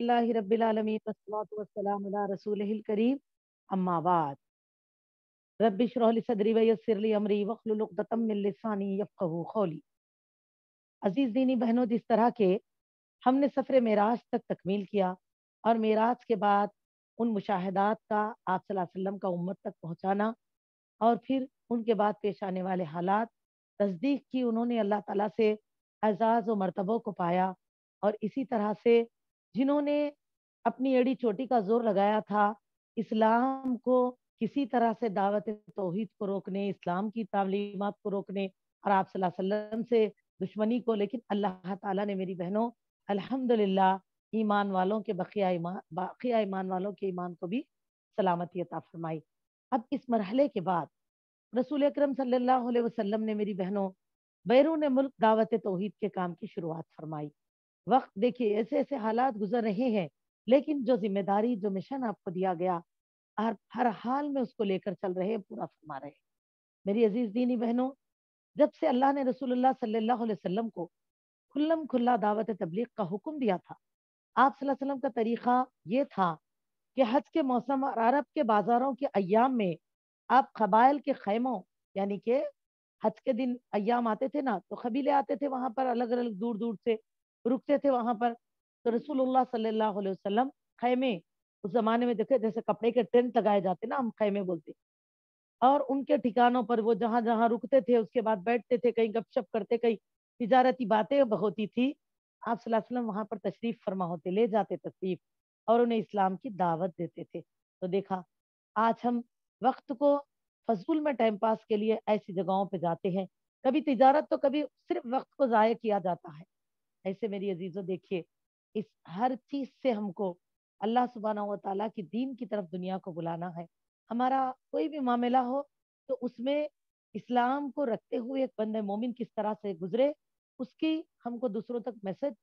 اللہ رب العالمین والصلاۃ والسلام علی رسولہ الکریم اما بعد رب اشرح لی صدری ویسر لی امری واحلل عقدۃ من لسانی یفقهوا قولی. عزیز دینی بہنوں، جس طرح کے ہم نے سفر معراج تک تکمیل کیا اور معراج کے بعد ان مشاہدات کا آپ صلی اللہ علیہ وسلم کا امت تک پہنچانا اور پھر ان کے بعد پیش آنے والے حالات تصدیق کی، انہوں نے اللہ تعالیٰ سے اعزاز و مرتبوں کو پایا. اور اسی طرح سے جنہوں نے اپنی ایڑی چوٹی کا زور لگایا تھا اسلام کو کسی طرح سے دعوت توحید کو روکنے، اسلام کی تعلیمات کو روکنے اور آپ صلی اللہ علیہ وسلم سے دشمنی کو، لیکن اللہ تعالیٰ نے میری بہنوں الحمدللہ ایمان والوں کے بقیہ ایمان والوں کے ایمان کو بھی سلامتی عطا فرمائی. اب اس مرحلے کے بعد رسول اکرم صلی اللہ علیہ وسلم نے میری بہنوں بیرون ملک دعوت توحید کے کام کی شروعات فرمائی. وقت دیکھیے ایسے ایسے حالات گزر رہے ہیں، لیکن جو ذمہ داری جو مشن آپ کو دیا گیا ہر حال میں اس کو لے کر چل رہے ہیں، پورا فرما رہے ہیں. میری عزیز دینی بہنوں، جب سے اللہ نے رسول اللہ صلی اللہ علیہ وسلم کو کھلم کھلا دعوت تبلیغ کا حکم دیا تھا، آپ صلی اللہ علیہ وسلم کا طریقہ یہ تھا کہ حج کے موسم اور عرب کے بازاروں کے ایام میں آپ قبائل کے خیموں، یعنی کہ حج کے دن ایام آتے تھے نا، تو قبیلے آتے تھے وہاں پر، الگ الگ دور دور سے رکتے تھے وہاں پر. تو رسول اللہ صلی اللہ علیہ وسلم خیمے، اس زمانے میں دیکھے جیسے کپڑے کے ٹینٹ لگائے جاتے نا، ہم خیمے بولتے، اور ان کے ٹھکانوں پر وہ جہاں جہاں رکتے تھے اس کے بعد بیٹھتے تھے، کہیں گپ شپ کرتے، کہیں تجارتی باتیں ہوتی تھی. آپ صلی اللہ علیہ وسلم وہاں پر تشریف فرما ہوتے، لے جاتے تشریف اور انہیں اسلام کی دعوت دیتے تھے. تو دیکھا آج ہم وقت کو فضول میں ٹائم پاس کے لیے ایسی جگہوں پہ جاتے ہیں، کبھی تجارت تو کبھی صرف وقت کو ضائع کیا جاتا ہے. ایسے میری عزیزوں دیکھیے، اس ہر چیز سے ہم کو اللہ سبحانہ و تعالیٰ کی دین کی طرف دنیا کو بلانا ہے. ہمارا کوئی بھی معاملہ ہو تو اس میں اسلام کو رکھتے ہوئے ایک بندہ مومن کس طرح سے گزرے، اس کی ہم کو دوسروں تک میسج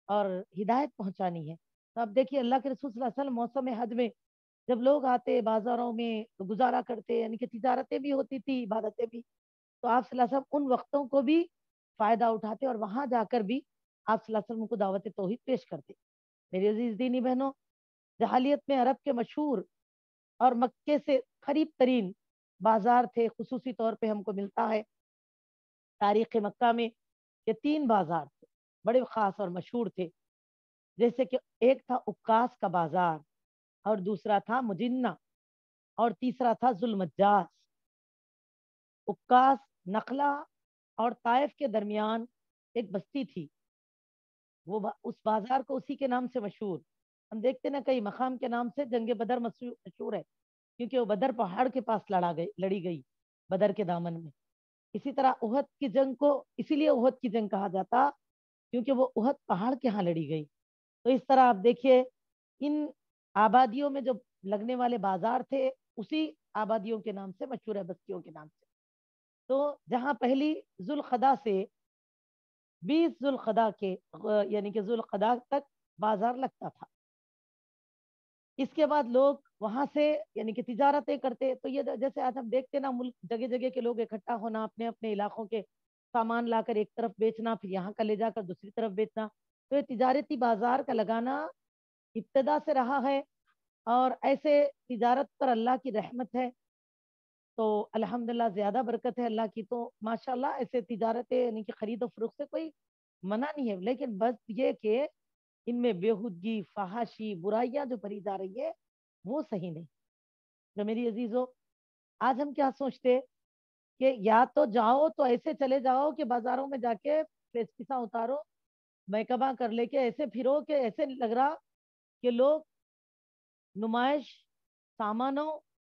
اور ہدایت پہنچانی ہے. تو اب دیکھیے اللہ کے رسول صلی اللہ علیہ وسلم موسم حج میں جب لوگ آتے بازاروں میں تو گزارا کرتے، یعنی کہ تجارتیں بھی ہوتی تھی، عبادتیں بھی، تو آپ صلی اللہ علیہ وسلم ان وقتوں کو بھی فائدہ اٹھاتے اور وہاں جا کر بھی آپ صلی اللہ علیہ وسلم کو دعوت توحید پیش کرتے. میری عزیز دینی بہنوں، جہالیت میں عرب کے مشہور اور مکے سے قریب ترین بازار تھے. خصوصی طور پہ ہم کو ملتا ہے تاریخ مکہ میں یہ تین بازار تھے، بڑے خاص اور مشہور تھے. جیسے کہ ایک تھا عکاس کا بازار، اور دوسرا تھا مجنہ، اور تیسرا تھا ذوالمجاز. عکاس نخلا اور طائف کے درمیان ایک بستی تھی، وہ اس بازار کو اسی کے نام سے مشہور. ہم دیکھتے نا کئی مقام کے نام سے جنگ بدر مشہور ہے، کیونکہ وہ بدر پہاڑ کے پاس لڑی گئی بدر کے دامن میں. اسی طرح احد کی جنگ کو اسی لیے احد کی جنگ کہا جاتا کیونکہ وہ احد پہاڑ کے ہاں لڑی گئی. تو اس طرح آپ دیکھیے ان آبادیوں میں جو لگنے والے بازار تھے اسی آبادیوں کے نام سے مشہور ہے، بستیوں کے نام سے. تو جہاں پہلی ذوالقدا سے 20 ذوالقدا کے یعنی کہ ذوالقدا تک بازار لگتا تھا، اس کے بعد لوگ وہاں سے یعنی کہ تجارتیں کرتے. تو یہ جیسے آج ہم دیکھتے نا ملک جگہ جگہ کے لوگ اکٹھا ہونا، اپنے اپنے علاقوں کے سامان لا کر ایک طرف بیچنا، پھر یہاں کا لے جا کر دوسری طرف بیچنا. تو یہ تجارتی بازار کا لگانا ابتدا سے رہا ہے، اور ایسے تجارت پر اللہ کی رحمت ہے. تو الحمدللہ زیادہ برکت ہے اللہ کی. تو ماشاءاللہ ایسے تجارتیں یعنی کہ خرید و فروخت سے کوئی منع نہیں ہے، لیکن بس یہ کہ ان میں بےہودگی، فحاشی، برائیاں جو بری جا رہی ہے وہ صحیح نہیں. تو میری عزیزو، آج ہم کیا سوچتے کہ یا تو جاؤ تو ایسے چلے جاؤ کہ بازاروں میں جا کے فیس کسا اتارو، میکبا کر لے کے ایسے پھرو کہ ایسے لگ رہا کہ لوگ نمائش سامانوں،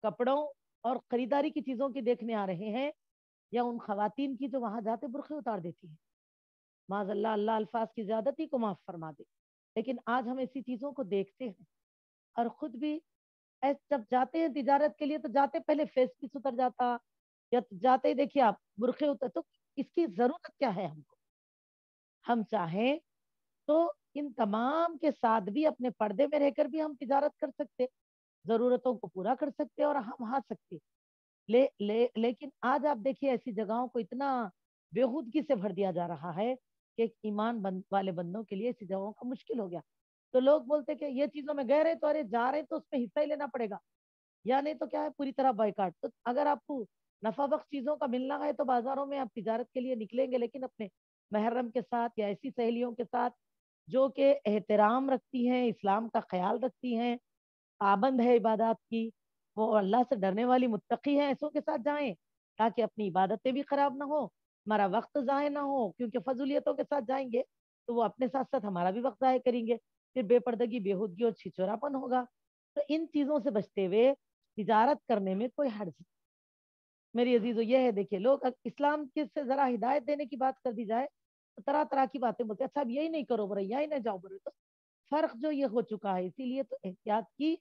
کپڑوں اور خریداری کی چیزوں کی دیکھنے آ رہے ہیں، یا ان خواتین کی جو وہاں جاتے برقعے اتار دیتی ہیں. معاذ اللہ، اللہ الفاظ کی زیادتی کو معاف فرما دے. لیکن آج ہم ایسی چیزوں کو دیکھتے ہیں اور خود بھی جب جاتے ہیں تجارت کے لیے تو جاتے پہلے فیس پیس اتر جاتا، یا جاتے ہی دیکھیے آپ برقعے اتر. تو اس کی ضرورت کیا ہے ہم کو؟ ہم چاہیں تو ان تمام کے ساتھ بھی اپنے پردے میں رہ کر بھی ہم تجارت کر سکتے، ضرورتوں کو پورا کر سکتے اور ہم آ سکتے. لیکن آج آپ دیکھیے ایسی جگہوں کو اتنا بےہودگی سے بھر دیا جا رہا ہے کہ ایک ایمان والے بندوں کے لیے ایسی جگہوں کا مشکل ہو گیا. تو لوگ بولتے کہ یہ چیزوں میں گئے رہے تو ارے جا رہے تو اس میں حصہ ہی لینا پڑے گا، یا نہیں تو کیا ہے پوری طرح بائیکاٹ. تو اگر آپ کو نفع بخش چیزوں کا ملنا ہے تو بازاروں میں آپ تجارت کے لیے نکلیں گے، لیکن اپنے محرم کے ساتھ یا ایسی سہیلیوں کے ساتھ جو کہ احترام رکھتی ہیں، اسلام کا خیال رکھتی ہیں، پابند ہے عبادات کی، وہ اللہ سے ڈرنے والی متقی ہے، ایسوں کے ساتھ جائیں تاکہ اپنی عبادتیں بھی خراب نہ ہو، ہمارا وقت ضائع نہ ہو. کیونکہ فضولیتوں کے ساتھ جائیں گے تو وہ اپنے ساتھ ساتھ ہمارا بھی وقت ضائع کریں گے، پھر بے پردگی، بےہودگی اور چھچوراپن ہوگا. تو ان چیزوں سے بچتے ہوئے تجارت کرنے میں کوئی حرج نہیں. میری عزیزو یہ ہے، دیکھیے لوگ اسلام کے سے ذرا ہدایت دینے کی بات کر دی جائے تو طرح طرح کی باتیں بولتے ہیں، اچھا اب یہی نہیں کرو برے، یہی نہ جاؤ برے. تو فرق جو یہ ہو چکا ہے، اسی لیے تو احتیاط کی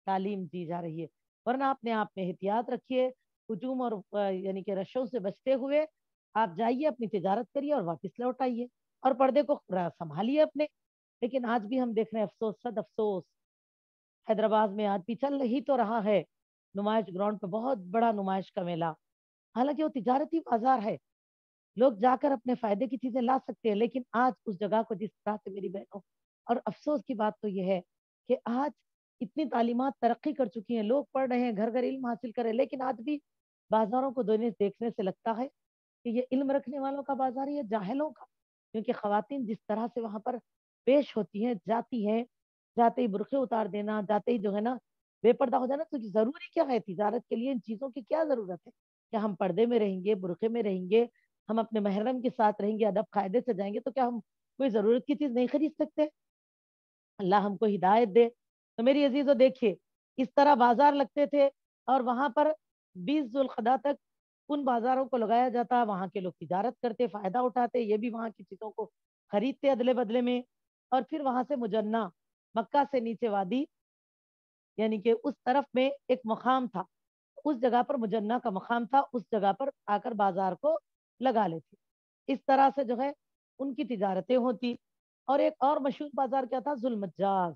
تعلیم دی جا رہی ہے. ورنہ اپنے آپ میں احتیاط رکھیے، ہجوم اور یعنی کہ رشوں سے بچتے ہوئے آپ جائیے، اپنی تجارت کریے اور واپس لوٹ آئیے اور پردے کو سنبھالیے اپنے. لیکن آج بھی ہم دیکھ رہے ہیں، افسوس صد افسوس، حیدرآباد میں آج بھی چل ہی تو رہا ہے نمائش گراؤنڈ پہ بہت بڑا نمائش کا میلہ. حالانکہ وہ تجارتی بازار ہے، لوگ جا کر اپنے فائدے کی چیزیں لا سکتے ہیں، لیکن آج اس جگہ کو جس طرح سے میری بہنوں، اور افسوس کی بات تو یہ ہے کہ آج اتنی تعلیمات ترقی کر چکی ہیں، لوگ پڑھ رہے ہیں، گھر گھر علم حاصل کر رہے ہیں، لیکن آج بھی بازاروں کو دیکھنے سے لگتا ہے کہ یہ علم رکھنے والوں کا بازار ہے یا جاہلوں کا. کیونکہ خواتین جس طرح سے وہاں پر پیش ہوتی ہیں، جاتی ہیں، جاتے ہی برقعے اتار دینا، جاتے ہی جو ہے نا بے پردہ ہو جانا. تو ضروری کیا ہے تجارت کے لیے ان چیزوں کی کیا ضرورت ہے؟ کیا ہم پردے میں رہیں گے، برقعے میں رہیں گے، ہم اپنے محرم کے ساتھ رہیں گے، ادب قاعدے سے جائیں گے، تو کیا ہم کوئی ضرورت کی چیز نہیں خرید سکتے؟ اللہ ہم کو ہدایت دے. تو میری عزیزو دیکھیے، اس طرح بازار لگتے تھے اور وہاں پر 20 ذوالقعدہ تک ان بازاروں کو لگایا جاتا، وہاں کے لوگ تجارت کرتے، فائدہ اٹھاتے، یہ بھی وہاں کی چیزوں کو خریدتے ادلے بدلے میں. اور پھر وہاں سے مجنہ، مکہ سے نیچے وادی، یعنی کہ اس طرف میں ایک مقام تھا، اس جگہ پر مجنہ کا مقام تھا، اس جگہ پر آ کر بازار کو لگا لیتے. اس طرح سے جو ہے ان کی تجارتیں ہوتی. اور ایک اور مشہور بازار کیا تھا؟ ذوالمجاز،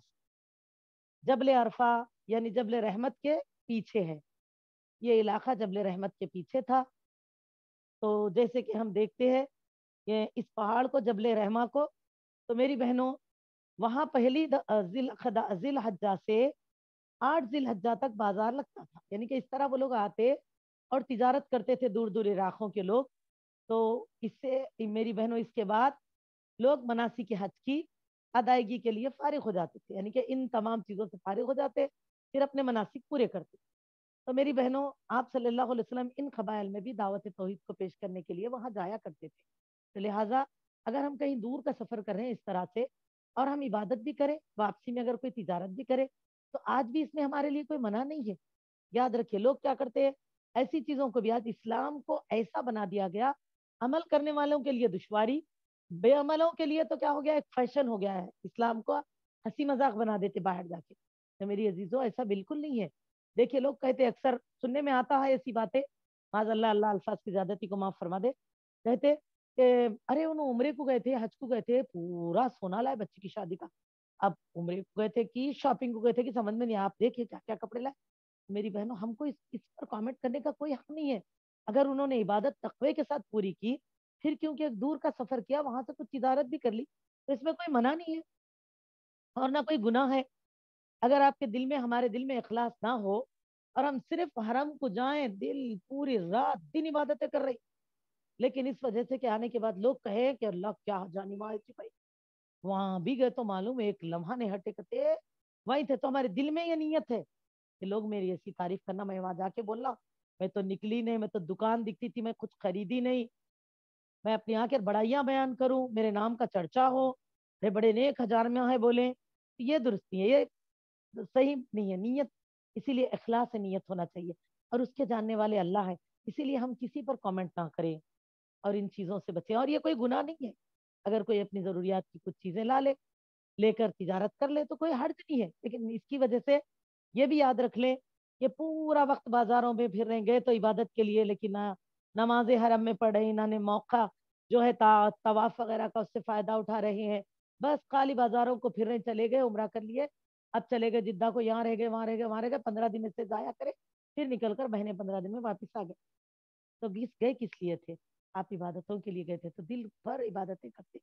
جبل عرفہ یعنی جبل رحمت کے پیچھے ہے. یہ علاقہ جبل رحمت کے پیچھے تھا. تو جیسے کہ ہم دیکھتے ہیں کہ اس پہاڑ کو، جبل رحمہ کو، تو میری بہنوں وہاں پہلی ذی الحجہ سے 8 ذی الحجہ تک بازار لگتا تھا. یعنی کہ اس طرح وہ لوگ آتے اور تجارت کرتے تھے، دور دور علاقوں کے لوگ. تو اس سے میری بہنوں اس کے بعد لوگ مناسک حج کی ادائیگی کے لیے فارغ ہو جاتے تھے، یعنی کہ ان تمام چیزوں سے فارغ ہو جاتے، پھر اپنے مناسک پورے کرتے. تو میری بہنوں آپ صلی اللہ علیہ وسلم ان قبائل میں بھی دعوت توحید کو پیش کرنے کے لیے وہاں جایا کرتے تھے. تو لہٰذا اگر ہم کہیں دور کا سفر کر رہے ہیں اس طرح سے، اور ہم عبادت بھی کریں، واپسی میں اگر کوئی تجارت بھی کرے، تو آج بھی اس میں ہمارے لیے کوئی منع نہیں ہے. یاد رکھیے لوگ کیا کرتے ہیں، ایسی چیزوں کو بھی آج اسلام کو ایسا بنا دیا گیا، عمل کرنے والوں کے لیے دشواری، بے عملوں کے لیے تو کیا ہو گیا، ایک فیشن ہو گیا ہے، اسلام کو ہنسی مذاق بنا دیتے باہر جا کے. تو میری عزیزوں ایسا بالکل نہیں ہے. دیکھیے لوگ کہتے اکثر سننے میں آتا ہے ایسی باتیں، معاذ اللہ، اللہ الفاظ کی زیادتی کو معاف فرما دے، کہتے کہ ارے انہوں عمرے کو گئے تھے، حج کو گئے تھے، پورا سونا لائے بچی کی شادی کا. اب عمرے کو گئے تھے کہ شاپنگ کو گئے تھے کہ سمجھ میں نہیں، آپ دیکھیں کیا کیا کپڑے لائے. میری بہنوں ہم کو اس پر کامنٹ کرنے کا کوئی حق نہیں ہے. اگر انہوں نے عبادت تقوی کے ساتھ پوری کی، پھر کیونکہ ایک دور کا سفر کیا، وہاں سے کچھ تجارت بھی کر لی، تو اس میں کوئی منع نہیں ہے اور نہ کوئی گناہ ہے. اگر آپ کے دل میں، ہمارے دل میں اخلاص نہ ہو اور ہم صرف حرم کو جائیں، دل پوری رات دن عبادتیں کر رہی، لیکن اس وجہ سے کہ آنے کے بعد لوگ کہے کہ اللہ کیا جانی ماہی بھائی، وہاں بھی گئے تو معلوم ایک لمحہ نہیں ہٹے کرتے، وہیں تھے. تو ہمارے دل میں یہ نیت ہے کہ لوگ میری ایسی تعریف کرنا، میں وہاں جا کے بولنا میں تو نکلی نہیں، میں تو دکان دکھتی تھی، میں کچھ خریدی نہیں، میں اپنی آ کے بڑائیاں بیان کروں، میرے نام کا چرچا ہو، بڑے بڑے نیک ہزار میں ہے بولیں، یہ درست نہیں ہے، یہ صحیح نہیں ہے نیت. اسی لیے اخلاص سے نیت ہونا چاہیے، اور اس کے جاننے والے اللہ ہے. اسی لیے ہم کسی پر کامنٹ نہ کریں اور ان چیزوں سے بچیں. اور یہ کوئی گناہ نہیں ہے، اگر کوئی اپنی ضروریات کی کچھ چیزیں لے کر تجارت کر لے تو کوئی حرج نہیں ہے. لیکن اس کی وجہ سے یہ بھی یاد رکھ لیں کہ پورا وقت بازاروں میں پھر رہیں گے تو عبادت کے لیے، لیکن نماز حرم میں پڑھ رہے، انہوں نے موقع جو ہے طواف وغیرہ کا اس سے فائدہ اٹھا رہے ہیں، بس خالی بازاروں کو پھر رہے، چلے گئے عمرہ کر لیے، اب چلے گئے جدہ کو، یہاں رہ گئے، وہاں رہ گئے، وہاں رہ گئے، 15 دن سے ضائع کرے، پھر نکل کر بہنے 15 دن میں واپس آ گئے. تو 20 گئے کس لیے تھے؟ آپ عبادتوں کے لیے گئے تھے، تو دل بھر عبادتیں کرتے.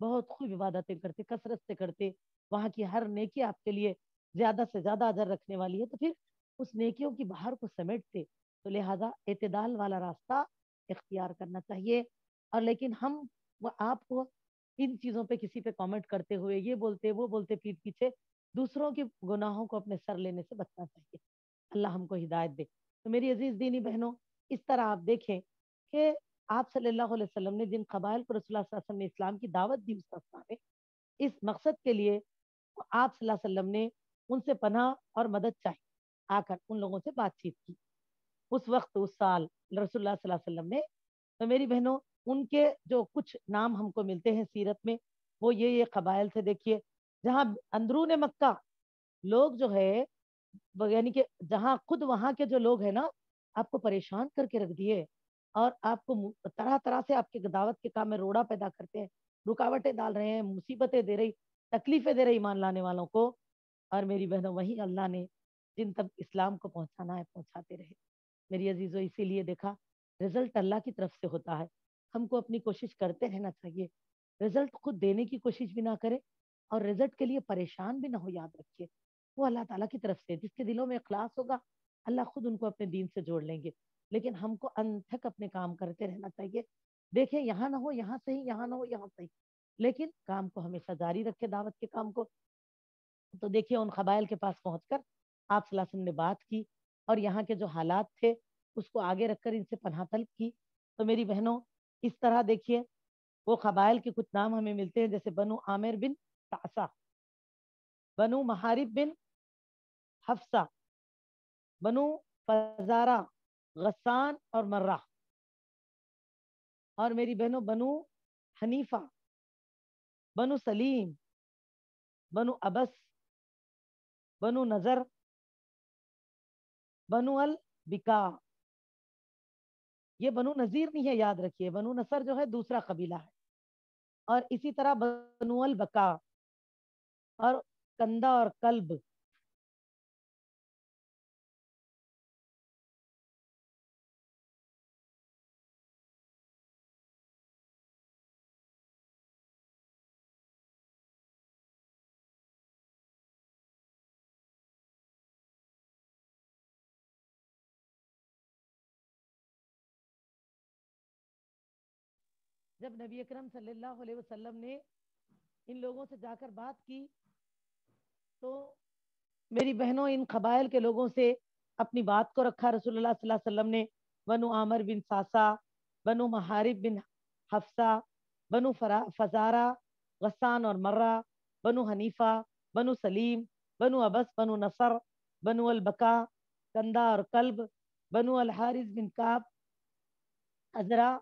بہت خوب عبادتیں کرتے، کثرت سے کرتے، وہاں کی ہر نیکی آپ کے لیے زیادہ سے زیادہ اجر رکھنے والی ہے، تو پھر اس نیکیوں کی بہار کو سمیٹتے، تو لہذا اعتدال والا راستہ اختیار کرنا چاہیے۔ اور لیکن ہم آپ کو ان چیزوں پہ کسی پہ کامنٹ کرتے ہوئے یہ بولتے وہ بولتے پیٹ پیچھے دوسروں کے گناہوں کو اپنے سر لینے سے بچنا چاہیے۔ اللہ ہم کو ہدایت دے۔ تو میری عزیز دینی بہنوں، اس طرح آپ دیکھیں کہ آپ صلی اللہ علیہ وسلم نے جن قبائل کو رسول اللہ صلی اللہ علیہ وسلم نے اسلام کی دعوت دی اس رفتہ میں، اس مقصد کے لیے آپ صلی اللہ علیہ وسلم نے ان سے پناہ اور مدد چاہی، آ کر ان لوگوں سے بات چیت کی اس وقت اس سال رسول اللہ صلی اللہ علیہ وسلم نے۔ تو میری بہنوں، ان کے جو کچھ نام ہم کو ملتے ہیں سیرت میں، وہ یہ قبائل سے دیکھیے، جہاں اندرون مکہ لوگ جو ہے، یعنی کہ جہاں خود وہاں کے جو لوگ ہیں نا، آپ کو پریشان کر کے رکھ دیے، اور آپ کو طرح طرح سے آپ کے دعوت کے کام میں روڑا پیدا کرتے ہیں، رکاوٹیں ڈال رہے ہیں، مصیبتیں دے رہی، تکلیفیں دے رہی ایمان لانے والوں کو، اور میری بہنوں وہی اللہ نے جن تک اسلام کو پہنچانا ہے پہنچاتے رہے۔ میری عزیزوں، اسی لیے دیکھا، رزلٹ اللہ کی طرف سے ہوتا ہے، ہم کو اپنی کوشش کرتے رہنا چاہیے، رزلٹ خود دینے کی کوشش بھی نہ کرے، اور رزلٹ کے لیے پریشان بھی نہ ہو، یاد رکھیے وہ اللہ تعالیٰ کی طرف سے، جس کے دلوں میں اخلاص ہوگا اللہ خود ان کو اپنے دین سے جوڑ لیں گے۔ لیکن ہم کو انتھک اپنے کام کرتے رہنا چاہیے، دیکھیں یہاں نہ ہو یہاں صحیح، یہاں نہ ہو یہاں صحیح، لیکن کام کو ہمیشہ جاری رکھے، دعوت کے کام کو۔ تو دیکھیے ان قبائل کے پاس پہنچ کر آپ صلی اللہ علیہ وسلم نے بات کی، اور یہاں کے جو حالات تھے اس کو آگے رکھ کر ان سے پناہ طلب کی۔ تو میری بہنوں، اس طرح دیکھیے وہ قبائل کے کچھ نام ہمیں ملتے ہیں، جیسے بنو عامر بن تعصا، بنو محارب بن حفصہ، بنو فزارہ، غسان اور مرہ، اور میری بہنوں بنو حنیفہ، بنو سلیم، بنو ابس، بنو نظر، بنو البکا۔ یہ بنو نذیر نہیں ہے، یاد رکھیے، بنو نصر جو ہے دوسرا قبیلہ ہے، اور اسی طرح بنو البکا اور کندہ اور کلب۔ جب نبی اکرم صلی اللہ علیہ وسلم نے ان لوگوں سے جا کر بات کی، تو میری بہنوں ان قبائل کے لوگوں سے اپنی بات کو رکھا رسول اللہ صلی اللہ علیہ وسلم نے۔ بنو عامر بن ساسا، بنو محارب بن حفصہ، بنو فزارہ، غسان اور مرہ، بنو حنیفہ، بنو سلیم، بنو ابس، بنو نصر، بنو البکا، کندہ اور کلب، بنو الحارث بن کعب، ازرا۔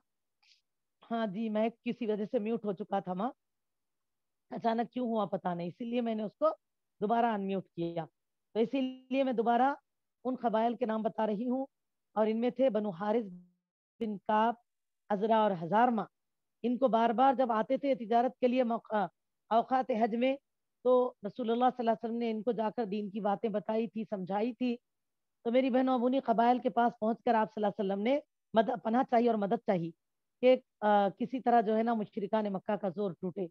ہاں جی، میں کسی وجہ سے میوٹ ہو چکا تھا ماں، اچانک کیوں ہوا پتا نہیں، اسی لیے میں نے اس کو دوبارہ انمیوٹ کیا۔ تو اسی لیے میں دوبارہ ان قبائل کے نام بتا رہی ہوں، اور ان میں تھے بنو حارث بن کعب، ازرا اور ہزارما۔ ان کو بار بار جب آتے تھے تجارت کے لیے اوقات حج میں، تو رسول اللہ صلی اللہ علیہ وسلم نے ان کو جا کر دین کی باتیں بتائی تھی، سمجھائی تھی۔ تو میری بہنوں، اب انہیں قبائل کے پاس پہنچ کر آپ صلی اللہ علیہ وسلم نے پناہ چاہیے اور مدد چاہیے کہ کسی طرح جو ہے نا مشرکان مکہ کا زور ٹوٹے۔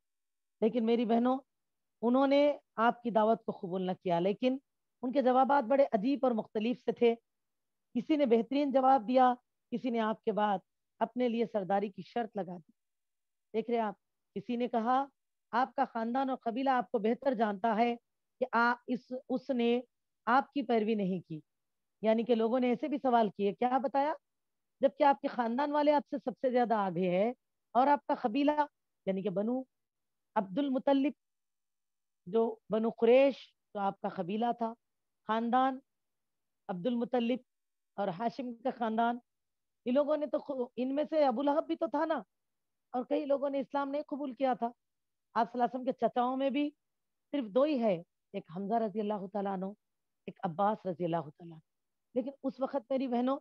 لیکن میری بہنوں، انہوں نے آپ کی دعوت کو قبول نہ کیا، لیکن ان کے جوابات بڑے عجیب اور مختلف سے تھے۔ کسی نے بہترین جواب دیا، کسی نے آپ کے بعد اپنے لیے سرداری کی شرط لگا دی۔ دیکھ رہے آپ، کسی نے کہا آپ کا خاندان اور قبیلہ آپ کو بہتر جانتا ہے کہ اس نے آپ کی پیروی نہیں کی، یعنی کہ لوگوں نے ایسے بھی سوال کیے، کیا بتایا، جبکہ آپ کے خاندان والے آپ سے سب سے زیادہ آگے ہیں، اور آپ کا قبیلہ یعنی کہ بنو عبد المطلب، جو بنو قریش، تو آپ کا قبیلہ تھا، خاندان عبد المطلب اور ہاشم کا خاندان، ان لوگوں نے تو ان میں سے ابو لہب بھی تو تھا نا، اور کئی لوگوں نے اسلام نہیں قبول کیا تھا۔ آپ صلی اللہ علیہ وسلم کے چچاؤں میں بھی صرف دو ہی ہے، ایک حمزہ رضی اللہ تعالیٰ عنہ، ایک عباس رضی اللہ تعالیٰ عنہ۔ لیکن اس وقت میری بہنوں،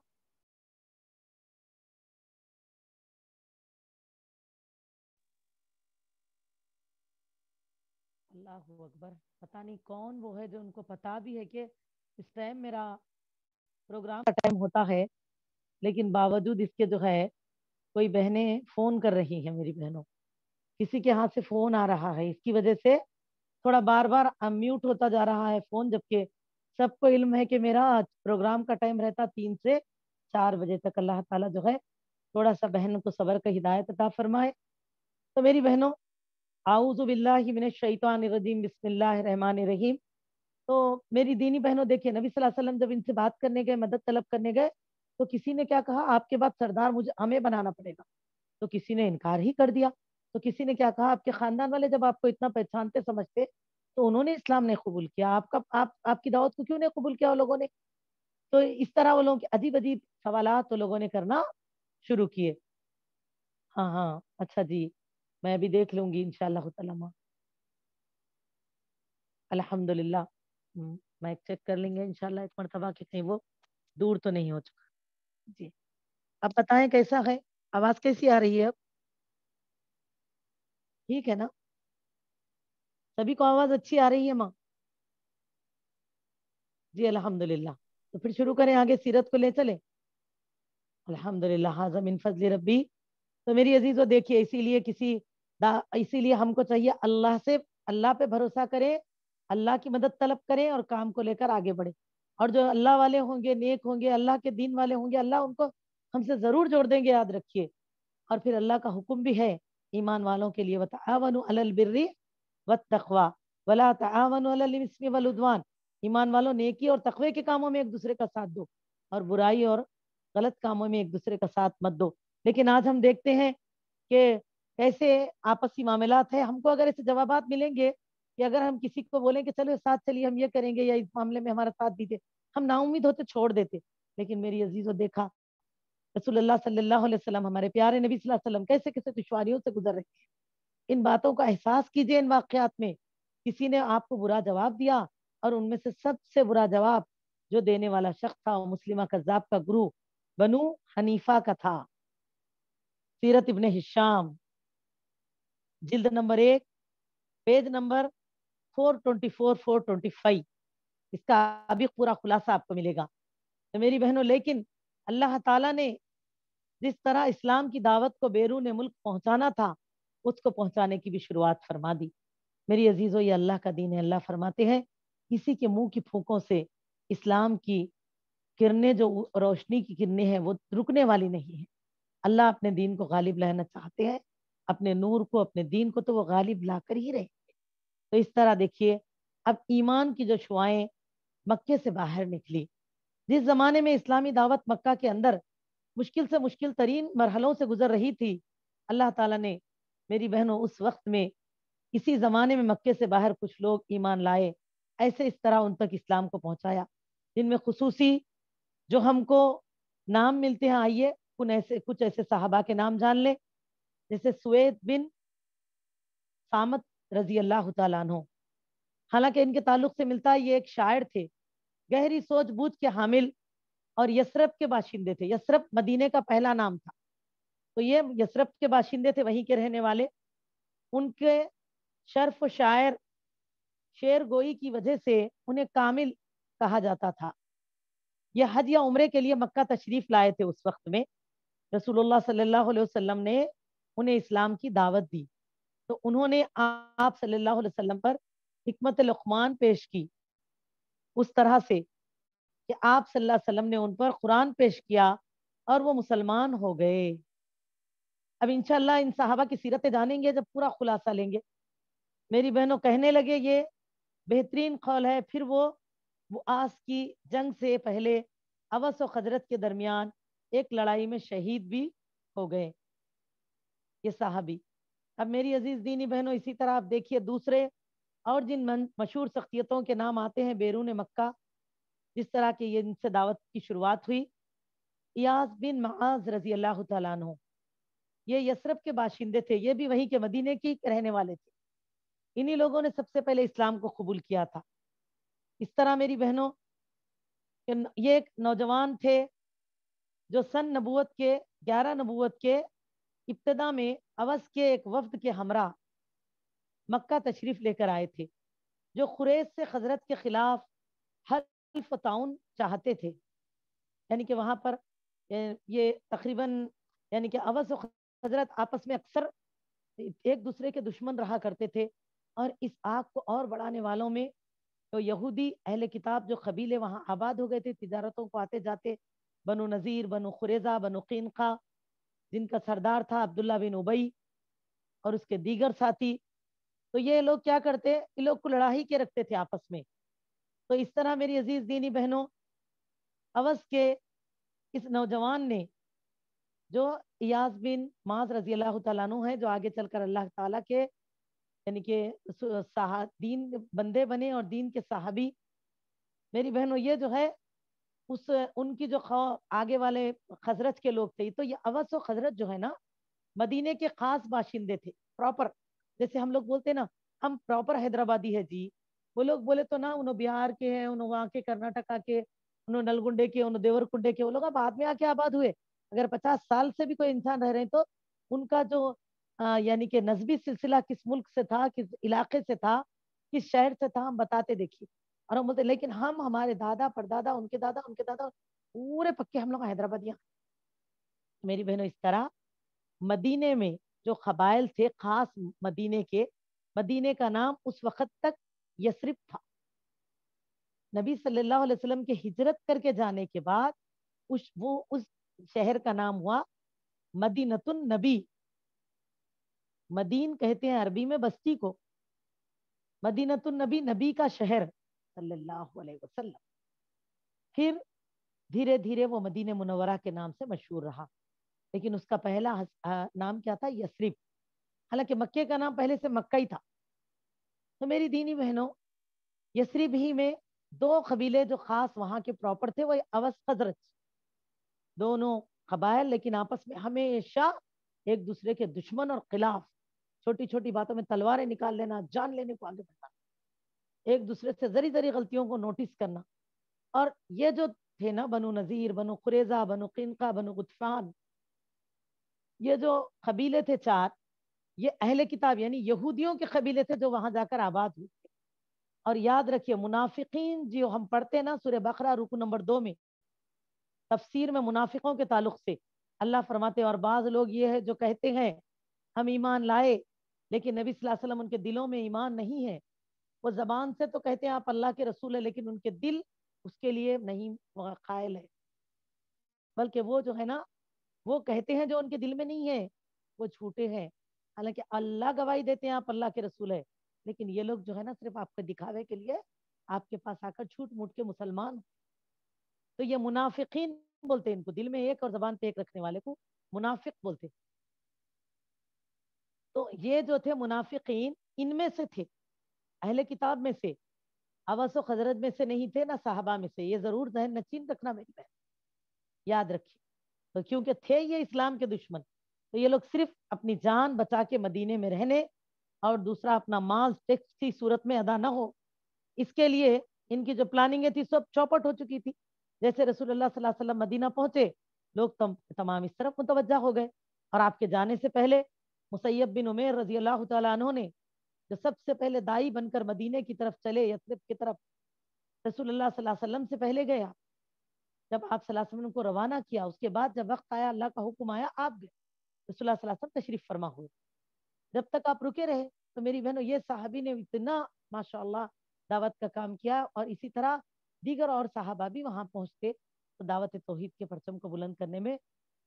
اللہ اکبر، پتہ نہیں کون وہ ہے جو ان کو پتا بھی ہے کہ اس ٹائم میرا پروگرام کا ٹائم ہوتا ہے، لیکن باوجود اس کے جو ہے کوئی بہنیں فون کر رہی ہیں میری بہنوں، کسی کے ہاتھ سے فون آ رہا ہے، اس کی وجہ سے تھوڑا بار بار میوٹ ہوتا جا رہا ہے فون، جبکہ سب کو علم ہے کہ میرا پروگرام کا ٹائم رہتا 3 سے 4 بجے تک۔ اللہ تعالیٰ جو ہے تھوڑا سا بہن کو صبر کا ہدایت عطا فرمائے۔ تو میری بہنوں، اعوذ باللہ من الشیطان الرجیم، بسم اللہ الرحمن الرحیم۔ تو میری دینی بہنوں دیکھیے، نبی صلی اللہ علیہ وسلم جب ان سے بات کرنے گئے، مدد طلب کرنے گئے، تو کسی نے کیا کہا، آپ کے بعد سردار ہمیں بنانا پڑے گا، تو کسی نے انکار ہی کر دیا۔ تو کسی نے کیا کہا، آپ کے خاندان والے جب آپ کو اتنا پہچانتے سمجھتے تو انہوں نے اسلام نہیں قبول کیا، آپ کی دعوت کو کیوں نہیں قبول کیا وہ لوگوں نے؟ تو اس طرح وہ لوگوں کے عجیب عجیب سوالات وہ لوگوں نے کرنا شروع کیے۔ ہاں ہاں، اچھا جی، میں بھی دیکھ لوں گی انشاءاللہ تعالی۔ الحمد للہ، میں چیک کر لیں گے انشاءاللہ ایک مرتبہ کہ کہیں وہ دور تو نہیں ہو چکا جی۔ اب بتائیں کیسا ہے، آواز کیسی آ رہی ہے اب؟ ٹھیک ہے نا؟ سبھی کو آواز اچھی آ رہی ہے ماں؟ جی الحمد للہ۔ تو پھر شروع کریں، آگے سیرت کو لے چلیں۔ الحمد للہ، حاضر من فضل ربی۔ تو میری عزیزو دیکھیے، اسی لیے ہم کو چاہیے اللہ سے، اللہ پہ بھروسہ کریں، اللہ کی مدد طلب کریں اور کام کو لے کر آگے بڑھیں۔ اور جو اللہ والے ہوں گے، نیک ہوں گے، اللہ کے دین والے ہوں گے، اللہ ان کو ہم سے ضرور جوڑ دیں گے، یاد رکھیے۔ اور پھر اللہ کا حکم بھی ہے ایمان والوں کے لیے، وَتَعَاوَنُوا عَلَى الْبِرِّ وَالتَّقْوَىٰ وَلَا تَعَاوَنُوا عَلَى الْإِثْمِ وَالْعُدْوَانِ۔ ایمان والوں نیکی اور تقوی کے کاموں میں ایک دوسرے کا ساتھ دو، اور برائی اور غلط کاموں میں ایک دوسرے کا ساتھ مت دو۔ لیکن آج ہم دیکھتے ہیں کہ ایسے آپسی معاملات ہیں، ہم کو اگر ایسے جوابات ملیں گے کہ اگر ہم کسی کو بولیں کہ چلو ساتھ چلیے ہم یہ کریں گے یا اس معاملے میں ہمارا ساتھ دیجیے، ہم نا امید ہوتے چھوڑ دیتے۔ لیکن میری عزیزوں دیکھا رسول اللہ صلی اللہ علیہ وسلم، ہمارے پیارے نبی صلی اللہ علیہ وسلم کیسے کیسے دشواریوں سے گزر رہے ہیں۔ ان باتوں کا احساس کیجئے، ان واقعات میں کسی نے آپ کو برا جواب دیا، اور ان میں سے سب سے برا جواب جو دینے والا شخص تھا وہ مسلمہ کذاب کا گروہ بنو حنیفہ کا تھا۔ سیرت ابن ہشام، جلد نمبر 1، پیج نمبر 424 425، اس کا ابھی پورا خلاصہ آپ کو ملے گا۔ تو میری بہنوں، لیکن اللہ تعالیٰ نے جس طرح اسلام کی دعوت کو بیرون ملک پہنچانا تھا، اس کو پہنچانے کی بھی شروعات فرما دی۔ میری عزیزوں، یہ اللہ کا دین ہے۔ اللہ فرماتے ہیں کسی کے منہ کی پھونکوں سے اسلام کی کرنیں، جو روشنی کی کرنیں ہیں، وہ رکنے والی نہیں ہے۔ اللہ اپنے دین کو غالب لانا چاہتے ہیں، اپنے نور کو، اپنے دین کو تو وہ غالب لا کر ہی رہے۔ تو اس طرح دیکھیے، اب ایمان کی جو شعائیں مکے سے باہر نکلی، جس زمانے میں اسلامی دعوت مکہ کے اندر مشکل سے مشکل ترین مرحلوں سے گزر رہی تھی، اللہ تعالیٰ نے میری بہنوں اس وقت میں، اسی زمانے میں مکے سے باہر کچھ لوگ ایمان لائے، ایسے اس طرح ان تک اسلام کو پہنچایا، جن میں خصوصی جو ہم کو نام ملتے ہیں۔ آئیے کچھ ایسے صحابہ کے نام جان لیں، جیسے سوید بن سامت رضی اللہ تعالیٰ عنہ۔ حالانکہ ان کے تعلق سے ملتا ہے یہ ایک شاعر تھے، گہری سوچ بوجھ کے حامل، اور یثرب کے باشندے تھے۔ یثرب مدینے کا پہلا نام تھا، تو یہ یثرب کے باشندے تھے، وہیں کے رہنے والے۔ ان کے شرف و شعر گوئی کی وجہ سے انہیں کامل کہا جاتا تھا۔ یہ حج یا عمرے کے لیے مکہ تشریف لائے تھے اس وقت میں۔ رسول اللہ صلی اللہ علیہ وسلم نے انہیں اسلام کی دعوت دی، تو انہوں نے آپ صلی اللہ علیہ وسلم پر حکمت لقمان پیش کی، اس طرح سے کہ آپ صلی اللہ علیہ وسلم نے ان پر قرآن پیش کیا اور وہ مسلمان ہو گئے۔ اب انشاءاللہ ان صحابہ کی سیرتیں جانیں گے جب پورا خلاصہ لیں گے۔ میری بہنوں، کہنے لگے یہ بہترین قول ہے۔ پھر وہ آس کی جنگ سے پہلے اوس و خزرج کے درمیان ایک لڑائی میں شہید بھی ہو گئے یہ صحابی۔ اب میری عزیز دینی بہنوں، اسی طرح آپ دیکھیے دوسرے اور جن مشہور شخصیتوں کے نام آتے ہیں بیرون مکہ، جس طرح کی ان سے دعوت کی شروعات ہوئی۔ ایاز بن معاذ رضی اللہ تعالیٰ عنہ، یہ یثرب کے باشندے تھے، یہ بھی وہیں کے مدینے کی رہنے والے تھے۔ انہی لوگوں نے سب سے پہلے اسلام کو قبول کیا تھا۔ اس طرح میری بہنوں، یہ ایک نوجوان تھے جو سن نبوت کے 11 نبوت کے ابتدا میں اوس کے ایک وفد کے ہمراہ مکہ تشریف لے کر آئے تھے، جو قریش سے خزرج کے خلاف حلف و تعاون چاہتے تھے۔ یعنی کہ وہاں پر یہ تقریباً، یعنی کہ اوس و خزرج آپس میں اکثر ایک دوسرے کے دشمن رہا کرتے تھے. اور اس آگ کو اور بڑھانے والوں میں تو یہودی اہل کتاب جو قبیلے وہاں آباد ہو گئے تھے تجارتوں کو آتے جاتے، بنو نذیر، بنو قریظہ، بنو قینقاع، جن کا سردار تھا عبداللہ بن ابی اور اس کے دیگر ساتھی. تو یہ لوگ کیا کرتے، ان لوگ کو لڑائی کے رکھتے تھے آپس میں. تو اس طرح میری عزیز دینی بہنوں، اوس کے اس نوجوان نے جو ایاز بن معاذ رضی اللہ تعالیٰ عنہ ہے، جو آگے چل کر اللہ تعالیٰ کے یعنی کہ دین بندے بنے اور دین کے صحابی. میری بہنوں یہ جو ہے ان کی جو آگے والے خزرج کے لوگ تھے، تو یہ اوس و خزرج جو ہے نا مدینے کے خاص باشندے تھے پراپر. جیسے ہم لوگ بولتے نا ہم پراپر حیدرآبادی ہے جی، وہ لوگ بولے تو نا انہوں بہار کے ہیں، انہوں وہاں کے کرناٹکا کے، انہوں نلگنڈے کے، انہوں دیور کنڈے کے. وہ لوگ بعد میں آ کے آباد ہوئے. اگر 50 سال سے بھی کوئی انسان رہ رہے ہیں تو ان کا جو یعنی کہ نسبی سلسلہ کس ملک سے تھا، کس علاقے سے تھا، کس شہر سے تھا، ہم بتاتے دیکھیے. اور ہم بولتے لیکن ہم ہمارے دادا پردادا ان کے دادا پورے پکے ہم لوگ حیدرآبادیاں. میری بہنوں اس طرح مدینے میں جو قبائل تھے خاص مدینے کے، مدینے کا نام اس وقت تک یثرب تھا. نبی صلی اللہ علیہ وسلم کے ہجرت کر کے جانے کے بعد اس شہر کا نام ہوا مدینۃ النبی. مدین کہتے ہیں عربی میں بستی کو. مدینۃ النبی، نبی کا شہر صلی اللہ علیہ وسلم. پھر دھیرے دھیرے وہ مدینہ منورہ کے نام سے مشہور رہا، لیکن اس کا پہلا نام کیا تھا؟ یثرب. حالانکہ مکے کا نام پہلے سے مکہ ہی تھا. تو میری دینی بہنوں، یثرب ہی میں دو قبیلے جو خاص وہاں کے پراپر تھے، وہ اوس خزرج دونوں قبائل، لیکن آپس میں ہمیشہ ایک دوسرے کے دشمن اور خلاف. چھوٹی چھوٹی باتوں میں تلواریں نکال لینا، جان لینے کو آگے بڑھنا، ایک دوسرے سے ذری ذری غلطیوں کو نوٹس کرنا. اور یہ جو تھے نا بنو نذیر، بنو قریظہ، بنو قینقاع، بنو غطفان، یہ جو قبیلے تھے چار، یہ اہل کتاب یعنی یہودیوں کے قبیلے تھے جو وہاں جا کر آباد ہوئے. اور یاد رکھیے منافقین جو ہم پڑھتے ہیں نا سورہ بقرہ رکو نمبر 2 میں تفسیر میں منافقوں کے تعلق سے اللہ فرماتے ہیں اور بعض لوگ یہ ہے جو کہتے ہیں ہم ایمان لائے، لیکن نبی صلی اللہ علیہ وسلم ان کے دلوں میں ایمان نہیں ہے. وہ زبان سے تو کہتے ہیں آپ اللہ کے رسول ہیں، لیکن ان کے دل اس کے لیے نہیں قائل ہے. بلکہ وہ جو ہے نا وہ کہتے ہیں جو ان کے دل میں نہیں ہے وہ جھوٹے ہیں. حالانکہ اللہ گواہی دیتے ہیں آپ اللہ کے رسول ہے، لیکن یہ لوگ جو ہے نا صرف آپ کے دکھاوے کے لیے آپ کے پاس آ کر جھوٹ موٹ کے مسلمان. تو یہ منافقین بولتے ہیں ان کو، دل میں ایک اور زبان پہ ایک رکھنے والے کو منافق بولتے. تو یہ جو تھے منافقین ان میں سے تھے، اہل کتاب میں سے، اوس و خزرج میں سے نہیں تھے، نہ صحابہ میں سے. یہ ضرور ذہن نشین رکھنا میری بہن، یاد رکھیے. تو کیونکہ تھے یہ اسلام کے دشمن، تو یہ لوگ صرف اپنی جان بچا کے مدینے میں رہنے اور دوسرا اپنا مال ٹیکس کی صورت میں ادا نہ ہو، اس کے لیے ان کی جو پلاننگیں تھی سب چوپٹ ہو چکی تھی. جیسے رسول اللہ صلی اللہ علیہ وسلم مدینہ پہنچے، لوگ تمام اس طرف متوجہ ہو گئے. اور آپ کے جانے سے پہلے مسیب بن عمیر رضی اللہ تعالیٰ عنہ نے جو سب سے پہلے دائی بن کر مدینے کی طرف چلے، یثرب کی طرف، رسول اللہ صلی اللہ علیہ وسلم سے پہلے گیا. جب آپ صلی اللہ علیہ وسلم کو روانہ کیا، اس کے بعد جب وقت آیا، اللہ کا حکم آیا، آپ گئے. رسول اللہ صلی اللہ علیہ وسلم تشریف فرما ہوئے. جب تک آپ رکے رہے تو میری بہنوں یہ صحابی نے اتنا ماشاءاللہ دعوت کا کام کیا، اور اسی طرح دیگر اور صحابہ بھی وہاں پہنچتے تو دعوت توحید کے پرچم کو بلند کرنے میں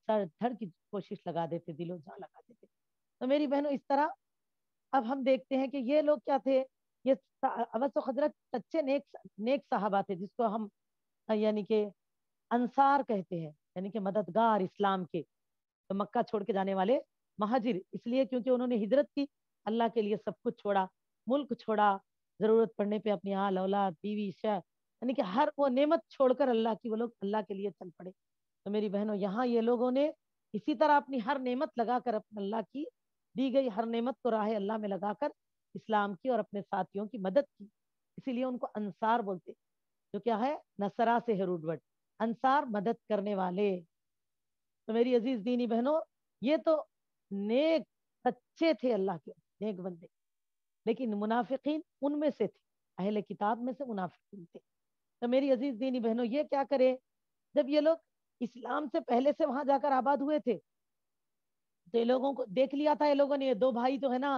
سر دھڑ کی کوشش لگا دیتے، دل و جان لگا دیتے. تو میری بہنوں اس طرح اب ہم دیکھتے ہیں کہ یہ لوگ کیا تھے، یہ اوس و خزرج سچے نیک صحابہ تھے، جس کو ہم یعنی کہ انصار کہتے ہیں، یعنی کہ مددگار اسلام کے. تو مکہ چھوڑ کے جانے والے مہاجر اس لیے کیونکہ انہوں نے ہجرت کی، اللہ کے لیے سب کچھ چھوڑا، ملک چھوڑا، ضرورت پڑنے پہ اپنی آل اولاد بیوی شہ یعنی کہ ہر وہ نعمت چھوڑ کر اللہ کی وہ لوگ اللہ کے لیے چل پڑے. تو میری بہنوں یہاں یہ لوگوں نے اسی طرح اپنی ہر نعمت لگا کر اپنے اللہ کی دی گئی ہر نعمت کو راہ اللہ میں لگا کر اسلام کی اور اپنے ساتھیوں کی مدد کی. اسی لیے ان کو انصار بولتے، جو کیا ہے نصرہ سے ہے روٹ ورڈ، انصار مدد کرنے والے. تو میری عزیز دینی بہنوں یہ تو نیک سچے تھے اللہ کے نیک بندے، لیکن منافقین ان میں سے تھے، اہل کتاب میں سے منافقین تھے. تو میری عزیز دینی بہنوں یہ کیا کرے، جب یہ لوگ اسلام سے پہلے سے وہاں جا کر آباد ہوئے تھے، تو یہ لوگوں کو دیکھ لیا تھا، یہ لوگوں نے، یہ دو بھائی جو ہے نا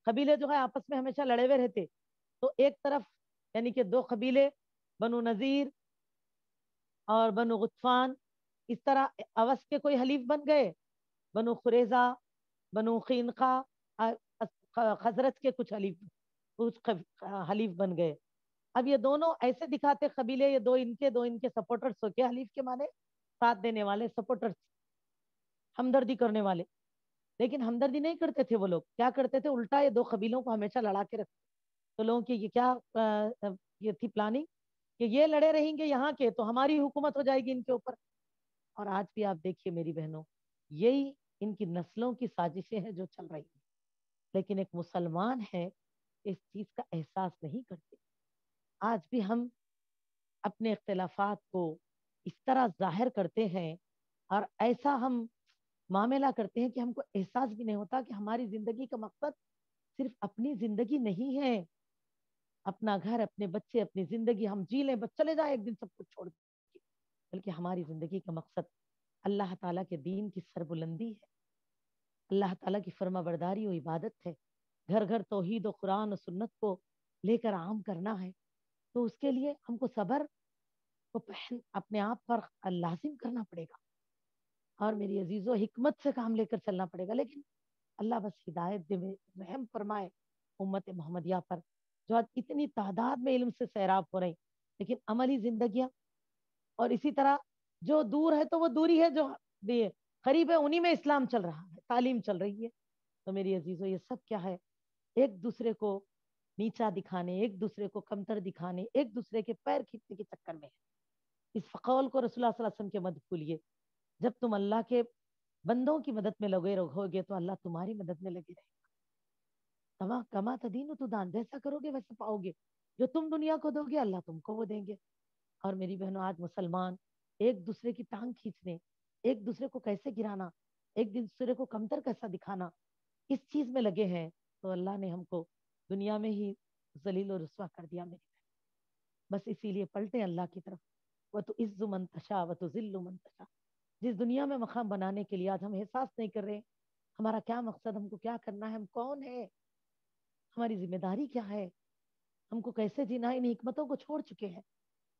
قبیلے جو ہے آپس میں ہمیشہ لڑے ہوئے رہتے. تو ایک طرف یعنی کہ دو قبیلے، بنو نذیر اور بنو غطفان، اس طرح اوس کے کوئی حلیف بن گئے، بنو قریظہ، بنو قینقاع، خزرج کے کچھ حلیف بن گئے. اب یہ دونوں ایسے دکھاتے قبیلے، یہ دو ان کے سپورٹرز ہو کے، حلیف کے معنی ساتھ دینے والے، سپورٹرز، ہمدردی کرنے والے. لیکن ہمدردی نہیں کرتے تھے وہ لوگ، کیا کرتے تھے الٹا، یہ دو قبیلوں کو ہمیشہ لڑا کے رکھتے. تو لوگوں کی یہ کیا یہ تھی پلاننگ کہ یہ لڑے رہیں گے یہاں کے تو ہماری حکومت ہو جائے گی ان کے اوپر. اور آج بھی آپ دیکھیے میری بہنوں، یہی ان کی نسلوں کی سازشیں ہیں جو چل رہی ہیں. لیکن ایک مسلمان ہے اس چیز کا احساس نہیں کرتے. آج بھی ہم اپنے اختلافات کو اس طرح ظاہر کرتے ہیں اور ایسا ہم معاملہ کرتے ہیں کہ ہم کو احساس بھی نہیں ہوتا کہ ہماری زندگی کا مقصد صرف اپنی زندگی نہیں ہے، اپنا گھر، اپنے بچے، اپنی زندگی ہم جی لیں بس چلے جائیں ایک دن سب کچھ چھوڑ کے، بلکہ ہماری زندگی کا مقصد اللہ تعالیٰ کے دین کی سربلندی ہے، اللہ تعالیٰ کی فرما برداری و عبادت ہے. گھر گھر توحید و قرآن و سنت کو لے کر عام کرنا ہے. تو اس کے لیے ہم کو صبر کو اپنے آپ پر لازم کرنا پڑے گا، اور میری عزیزو حکمت سے کام لے کر چلنا پڑے گا. لیکن اللہ بس ہدایت دے، رحم فرمائے امت محمدیہ پر، جو آج اتنی تعداد میں علم سے سیراب ہو رہی، لیکن عملی زندگیاں، اور اسی طرح جو دور ہے تو وہ دوری ہے، جو قریب ہے انہی میں اسلام چل رہا ہے، تعلیم چل رہی ہے. تو میری عزیزو یہ سب کیا ہے؟ ایک دوسرے کو نیچا دکھانے، ایک دوسرے کو کمتر دکھانے، ایک دوسرے کے پیر کھینچنے کے چکر میں ہے. اس فقول کو رسول اللہ صلی اللہ علیہ وسلم کے مت بھولیے. جب تم اللہ کے بندوں کی مدد میں لگے رہو گے تو اللہ تمہاری مدد میں لگے رہے گا. کما تدین تو دان، جیسا کرو گے ویسا پاؤ گے. جو تم دنیا کو دو گے اللہ تم کو وہ دیں گے. اور میری بہنوں آج مسلمان ایک دوسرے کی ٹانگ کھینچنے، ایک دوسرے کو کیسے گرانا، ایک دوسرے کو کمتر کیسا دکھانا، اس چیز میں لگے ہیں. تو اللہ نے ہم کو دنیا میں ہی ذلیل و رسوا کر دیا. میری بس اسی لیے پلٹے اللہ کی طرف. وَتُعِزُّ مَن تَشَاءُ وَتُذِلُّ مَن تَشَاءُ. جس دنیا میں مقام بنانے کے لیے آج ہم احساس نہیں کر رہے ہمارا کیا مقصد، ہم کو کیا کرنا ہے، ہم کون ہے، ہماری ذمہ داری کیا ہے، ہم کو کیسے جینا ہے، ان حکمتوں کو چھوڑ چکے ہیں.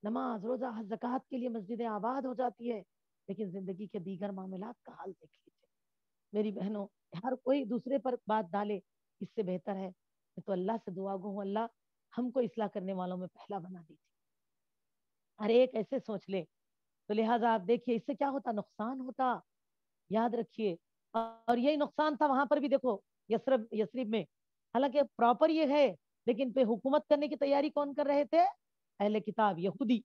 نماز، روزہ، حج، زکوٰۃ کے لیے مسجدیں آباد ہو جاتی ہے، لیکن زندگی کے دیگر معاملات کا حال دیکھ لیجیے. میری بہنوں ہر کوئی دوسرے پر بات ڈالے اس سے بہتر ہے تو اللہ سے دعا گو ہوں، اللہ ہم کو اصلاح کرنے والوں میں پہلا بنا دیجیے. ہر ایک ایسے سوچ لے. تو لہٰذا آپ دیکھیے اس سے کیا ہوتا، نقصان ہوتا، یاد رکھیے. اور یہی نقصان تھا وہاں پر بھی، دیکھو یثرب میں، حالانکہ پراپر یہ ہے، لیکن پہ حکومت کرنے کی تیاری کون کر رہے تھے؟ اہل کتاب، یہودی.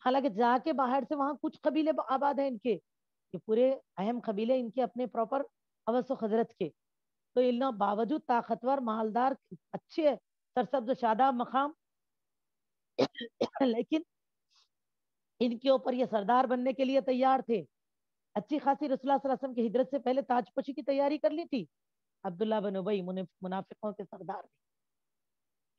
حالانکہ جا کے باہر سے وہاں کچھ قبیلے آباد ہیں ان کے، یہ پورے اہم قبیلے ان کے اپنے پراپر اوس و خزرج کے. تو ان باوجود طاقتور، مالدار، اچھے سرسبز و شاداب مقام، لیکن ان کے اوپر یہ سردار بننے کے لیے تیار تھے. اچھی خاصی رسول اللہ صلی اللہ علیہ وسلم کی ہجرت سے پہلے تاج پوشی کی تیاری کر لی تھی. عبداللہ بن ابی منافقوں کے سردار تھے.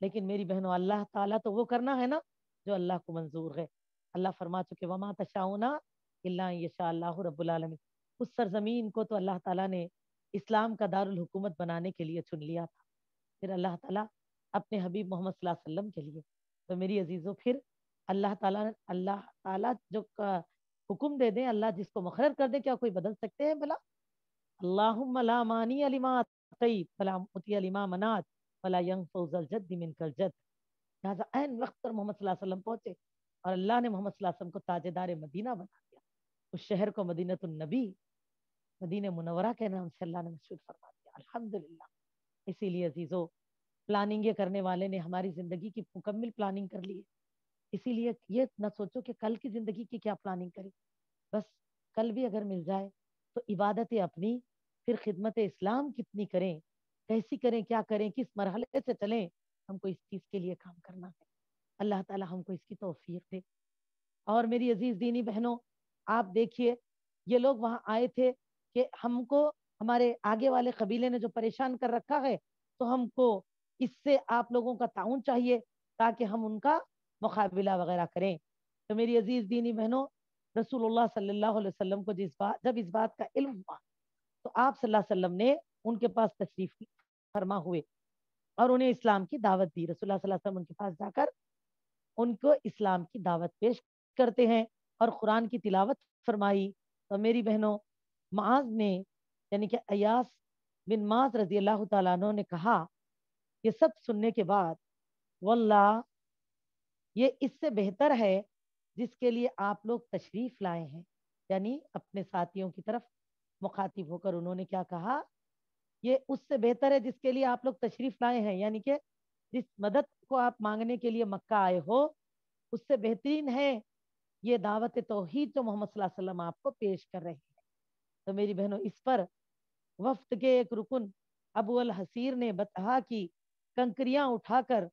لیکن میری بہنوں اللہ تعالیٰ تو وہ کرنا ہے نا جو اللہ کو منظور ہے. اللہ فرما چکے وما تشاؤون الا ان یشاء اللہ رب العالمین. اس سرزمین کو تو اللہ تعالیٰ نے اسلام کا دارالحکومت بنانے کے لیے چن لیا تھا، پھر اللہ تعالیٰ اپنے حبیب محمد صلی اللہ علیہ وسلم کے لیے. تو میری عزیزوں پھر اللہ تعالیٰ جو حکم دے دیں، اللہ جس کو مقرر کر دے، کیا کوئی بدل سکتے ہیں بلا؟ اللہم لا مانی لما اعطیت ولا معطی لما منعت ولا ينفع ذا الجد منک الجد. لہٰذا عین وقت پر محمد صلی اللہ علیہ وسلم پہنچے اور اللہ نے محمد صلی اللہ علیہ وسلم کو تاجدار مدینہ بنا دیا. اس شہر کو مدینۃ النبی، مدینہ منورہ کے نام سے اللہ نے مشہور فرما دیا. الحمدللہ. اسی لیے عزیزو پلاننگ کرنے والے نے ہماری زندگی کی مکمل پلاننگ کر لی ہے. اسی لیے یہ نہ سوچو کہ کل کی زندگی کی کیا پلاننگ کریں، بس کل بھی اگر مل جائے تو عبادت اپنی، پھر خدمت اسلام کتنی کریں، کیسی کریں، کیا کریں، کس مرحلے سے چلیں، ہم کو اس چیز کے لیے کام کرنا ہے. اللہ تعالی ہم کو اس کی توفیق دے. اور میری عزیز دینی بہنوں آپ دیکھیے یہ لوگ وہاں آئے تھے کہ ہم کو ہمارے آگے والے قبیلے نے جو پریشان کر رکھا ہے تو ہم کو اس سے آپ لوگوں کا تعاون چاہیے تاکہ ہم ان کا مقابلہ وغیرہ کریں. تو میری عزیز دینی بہنوں رسول اللہ صلی اللہ علیہ وسلم کو جب اس بات کا علم ہوا تو آپ صلی اللہ علیہ وسلم نے ان کے پاس تشریف فرما ہوئے اور انہیں اسلام کی دعوت دی. رسول اللہ صلی اللہ علیہ وسلم ان کے پاس جا کر ان کو اسلام کی دعوت پیش کرتے ہیں اور قرآن کی تلاوت فرمائی. تو میری بہنوں معاذ نے یعنی کہ ایاس بن معاذ رضی اللہ تعالیٰ عنہ نے کہا یہ سب سننے کے بعد واللہ یہ اس سے بہتر ہے جس کے لیے آپ لوگ تشریف لائے ہیں. یعنی اپنے ساتھیوں کی طرف مخاطب ہو کر انہوں نے کیا کہا, یہ اس سے بہتر ہے جس کے لیے آپ لوگ تشریف لائے ہیں, یعنی کہ جس مدد کو آپ مانگنے کے لیے مکہ آئے ہو اس سے بہترین ہے یہ دعوت توحید جو محمد صلی اللہ علیہ وسلم آپ کو پیش کر رہے ہیں. تو میری بہنوں اس پر وفد کے ایک رکن ابو الحسیر نے بتا کی کنکریاں اٹھا کر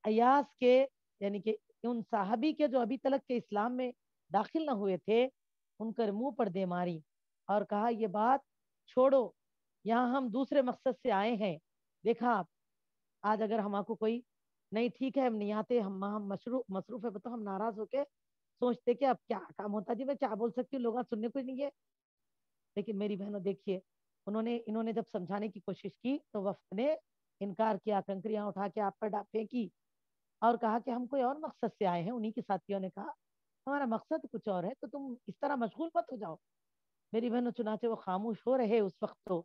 ایاس کے یعنی کہ ان صحابی کے جو ابھی تلک کے اسلام میں داخل نہ ہوئے تھے ان کے منہ پر دے ماری اور کہا یہ بات چھوڑو, یہاں ہم دوسرے مقصد سے آئے ہیں. دیکھا آپ آج اگر ہم کو کوئی نہیں ٹھیک ہے ہم نہیں آتے, ہم مصروف ہے تو ہم ناراض ہو کے سوچتے کہ اب کیا کام ہوتا جی میں کیا بول سکتی ہوں, لوگ سننے کو نہیں ہے. لیکن میری بہنوں دیکھیے انہوں نے جب سمجھانے کی کوشش کی تو وفد نے انکار کیا, کنکریاں اٹھا کے آپ پر پھینکی اور کہا کہ ہم کوئی اور مقصد سے آئے ہیں. انہی کے ساتھیوں نے کہا ہمارا مقصد کچھ اور ہے تو تم اس طرح مشغول مت ہو جاؤ. میری بہنوں چنانچہ وہ خاموش ہو رہے اس وقت تو,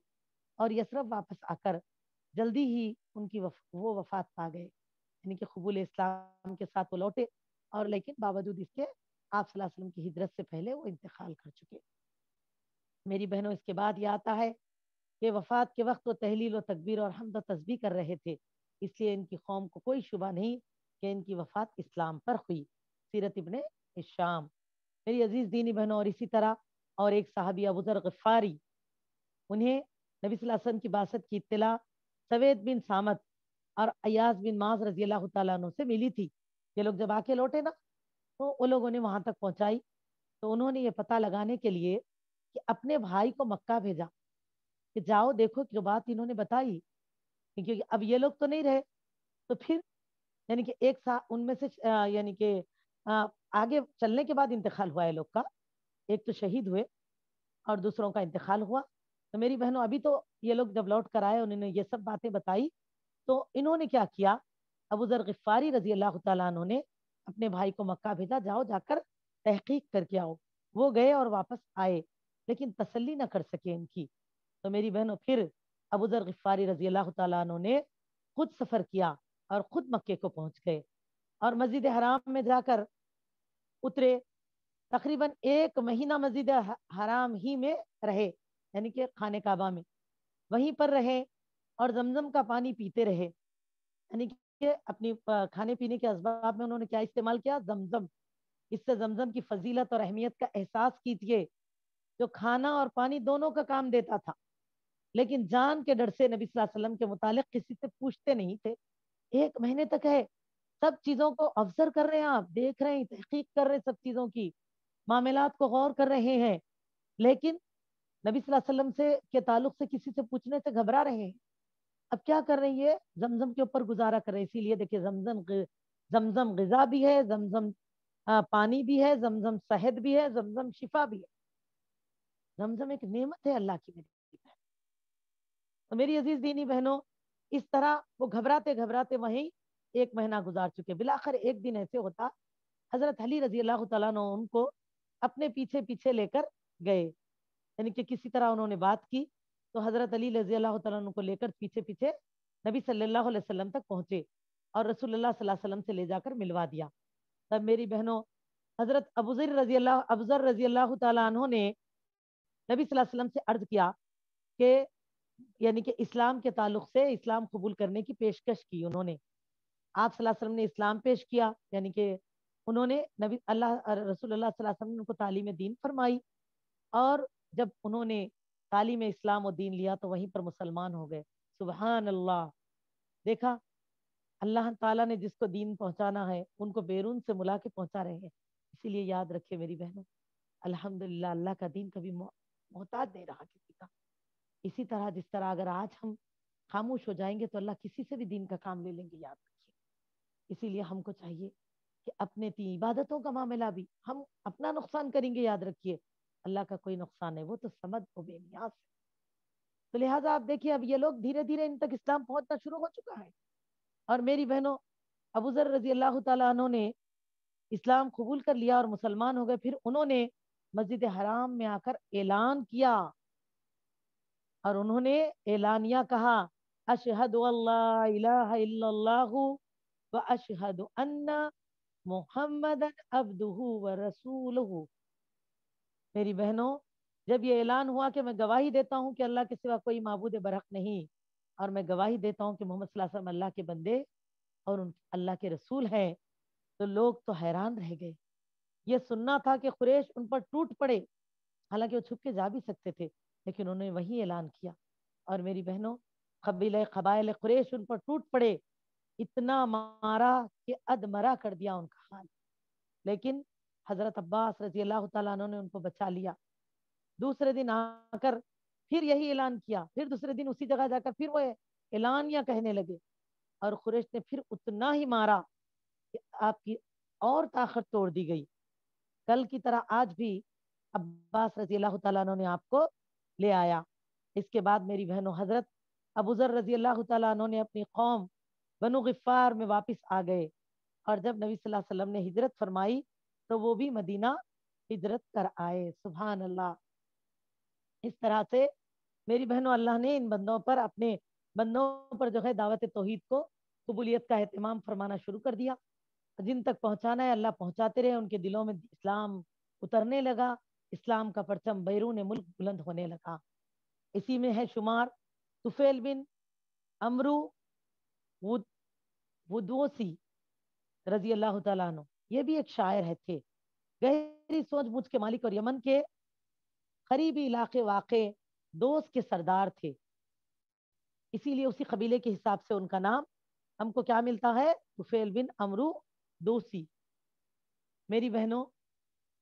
اور یثرب واپس آ کر جلدی ہی ان کی وہ وفات پا گئے. یعنی کہ قبول اسلام کے ساتھ وہ لوٹے اور لیکن باوجود اس کے آپ صلی اللہ علیہ وسلم کی ہجرت سے پہلے وہ انتقال کر چکے. میری بہنوں اس کے بعد یہ آتا ہے کہ وفات کے وقت وہ تحلیل و تکبیر اور حمد و تسبیح کر رہے تھے, اس لیے ان کی قوم کو کوئی شبہ نہیں کہ ان کی وفات اسلام پر ہوئی. سیرت ابن ہشام. میری عزیز دینی بہنوں اور اسی طرح اور ایک صحابی ابو ذر غفاری, انہیں نبی صلی اللہ علیہ وسلم کی بعثت کی اطلاع سوید بن سامت اور ایاز بن معاذ رضی اللہ تعالیٰ عنہ سے ملی تھی. یہ لوگ جب آ کے لوٹے نا تو ان لوگوں نے وہاں تک پہنچائی تو انہوں نے یہ پتہ لگانے کے لیے کہ اپنے بھائی کو مکہ بھیجا کہ جاؤ دیکھو جو بات انہوں نے بتائی, کیونکہ اب یہ لوگ تو نہیں رہے تو پھر یعنی کہ ایک ساتھ ان میں سے یعنی کہ آگے چلنے کے بعد انتقال ہوا ہے لوگ کا, ایک تو شہید ہوئے اور دوسروں کا انتقال ہوا. تو میری بہنوں ابھی تو یہ لوگ جب لوٹ کر آئے انہوں نے یہ سب باتیں بتائی تو انہوں نے کیا کیا, ابو ذر غفاری رضی اللہ تعالیٰ عنہ نے اپنے بھائی کو مکہ بھیجا, جاؤ جا کر تحقیق کر کے آؤ. وہ گئے اور واپس آئے لیکن تسلی نہ کر سکے ان کی. تو میری بہنوں پھر ابو ذر غفاری رضی اللہ تعالیٰ عنہ نے خود سفر کیا اور خود مکے کو پہنچ گئے اور مسجد حرام میں جا کر اترے. تقریباً 1 مہینہ مسجد حرام ہی میں رہے, یعنی کہ خانہ کعبہ میں وہیں پر رہے اور زمزم کا پانی پیتے رہے. یعنی کہ اپنی کھانے پینے کے اسباب میں انہوں نے کیا استعمال کیا, زمزم. اس سے زمزم کی فضیلت اور اہمیت کا احساس کیجیے, جو کھانا اور پانی دونوں کا کام دیتا تھا لیکن جان کے ڈر سے نبی صلی اللہ علیہ وسلم کے متعلق کسی سے پوچھتے نہیں تھے. 1 مہینے تک ہے سب چیزوں کو آبزرو کر رہے ہیں, آپ دیکھ رہے ہیں, تحقیق کر رہے ہیں, سب چیزوں کی معاملات کو غور کر رہے ہیں, لیکن نبی صلی اللہ علیہ وسلم سے کے تعلق سے کسی سے پوچھنے سے گھبرا رہے ہیں. اب کیا کر رہے ہیں, زمزم کے اوپر گزارا کر رہے ہیں. اسی لیے دیکھیے زمزم غذا بھی ہے, زمزم پانی بھی ہے, زمزم صحت بھی ہے, زمزم شفا بھی ہے. زمزم ایک نعمت ہے اللہ کی. تو میری عزیز دینی بہنوں اس طرح وہ گھبراتے گھبراتے وہیں 1 مہینہ گزار چکے. بالآخر ایک دن ایسے ہوتا حضرت علی رضی اللہ تعالیٰ عنہ ان کو اپنے پیچھے پیچھے لے کر گئے, یعنی کہ کسی طرح انہوں نے بات کی تو حضرت علی رضی اللہ تعالیٰ عنہ کو لے کر پیچھے پیچھے نبی صلی اللہ علیہ وسلم تک پہنچے اور رسول اللہ صلی اللہ علیہ وسلم سے لے جا کر ملوا دیا. تب میری بہنوں حضرت ابو ذر رضی اللہ تعالیٰ عنہ نے نبی صلی اللہ علیہ وسلم سے عرض کیا کہ یعنی کہ اسلام کے تعلق سے اسلام قبول کرنے کی پیشکش کی. انہوں نے آپ صلی اللہ علیہ وسلم نے اسلام پیش کیا, یعنی کہ انہوں نے رسول اللہ صلی اللہ علیہ وسلم کو تعلیم دین فرمائی اور جب انہوں نے تعلیم اسلام و دین لیا تو وہیں پر مسلمان ہو گئے. سبحان اللہ. دیکھا اللہ تعالیٰ نے جس کو دین پہنچانا ہے ان کو بیرون سے ملا کے پہنچا رہے ہیں. اسی لیے یاد رکھے میری بہنوں, الحمدللہ اللہ کا دین کبھی محتاج نہیں رہا کسی کا. اسی طرح جس طرح اگر آج ہم خاموش ہو جائیں گے تو اللہ کسی سے بھی دین کا کام لے لیں گے, یاد رکھیے. اسی لیے ہم کو چاہیے کہ اپنے عبادتوں کا معاملہ بھی ہم اپنا نقصان کریں گے, یاد رکھیے. اللہ کا کوئی نقصان نہیں، وہ تو سمد و بے نیاز ہے۔ تو لہٰذا آپ دیکھیے اب یہ لوگ دھیرے دھیرے ان تک اسلام پہنچنا شروع ہو چکا ہے۔ اور میری بہنوں، ابو ذر رضی اللہ تعالیٰ عنہ نے اسلام قبول کر لیا اور مسلمان ہو گئے، پھر انہوں نے مسجد حرام میں آ کر اعلان کیا، اور انہوں نے اعلانیہ کہا، اشہد اللہ الہ الا اللہ و اشہد ان محمد عبدہ و رسولہ۔ میری بہنوں، جب یہ اعلان ہوا کہ میں گواہی دیتا ہوں کہ اللہ کے سوا کوئی معبود برحق نہیں، اور میں گواہی دیتا ہوں کہ محمد صلی اللہ علیہ وسلم اللہ کے بندے اور اللہ کے رسول ہیں، تو لوگ تو حیران رہ گئے۔ یہ سننا تھا کہ قریش ان پر ٹوٹ پڑے، حالانکہ وہ چھپ کے جا بھی سکتے تھے، لیکن انہوں نے وہی اعلان کیا۔ اور میری بہنوں، قبائل قریش ان پر ٹوٹ پڑے، اتنا مارا کہ ادمرا کر دیا ان کا حال، لیکن حضرت عباس رضی اللہ تعالیٰ عنہ نے ان کو بچا لیا۔ دوسرے دن آ کر پھر یہی اعلان کیا، پھر دوسرے دن اسی جگہ جا کر پھر وہ اعلانیہ کہنے لگے، اور قریش نے پھر اتنا ہی مارا کہ آپ کی اور طاقت توڑ دی گئی۔ کل کی طرح آج بھی عباس رضی اللہ تعالیٰ عنہ نے آپ کو لے آیا۔ اس کے بعد میری بہنوں، حضرت ابو ذر رضی اللہ تعالیٰ عنہ نے اپنی قوم بنو غفار میں واپس آ گئے، اور جب نبی صلی اللہ علیہ وسلم نے ہجرت فرمائی تو وہ بھی مدینہ ہجرت کر آئے۔ سبحان اللہ۔ اس طرح سے میری بہنوں، اللہ نے ان بندوں پر، اپنے بندوں پر جو ہے دعوت توحید کو قبولیت کا اہتمام فرمانا شروع کر دیا۔ جن تک پہنچانا ہے اللہ پہنچاتے رہے، ان کے دلوں میں اسلام اترنے لگا، اسلام کا پرچم بیرون ملک بلند ہونے لگا۔ اسی میں ہے شمار طفیل بن عمرو ودوسی رضی اللہ تعالیٰ عنہ، یہ بھی ایک شاعر ہے تھے، گہری سوچ بوجھ کے مالک، اور یمن کے قریبی علاقے واقع دوست کے سردار تھے، اسی لیے اسی قبیلے کے حساب سے ان کا نام ہم کو کیا ملتا ہے؟ طفیل بن عمرو دوسی۔ میری بہنوں،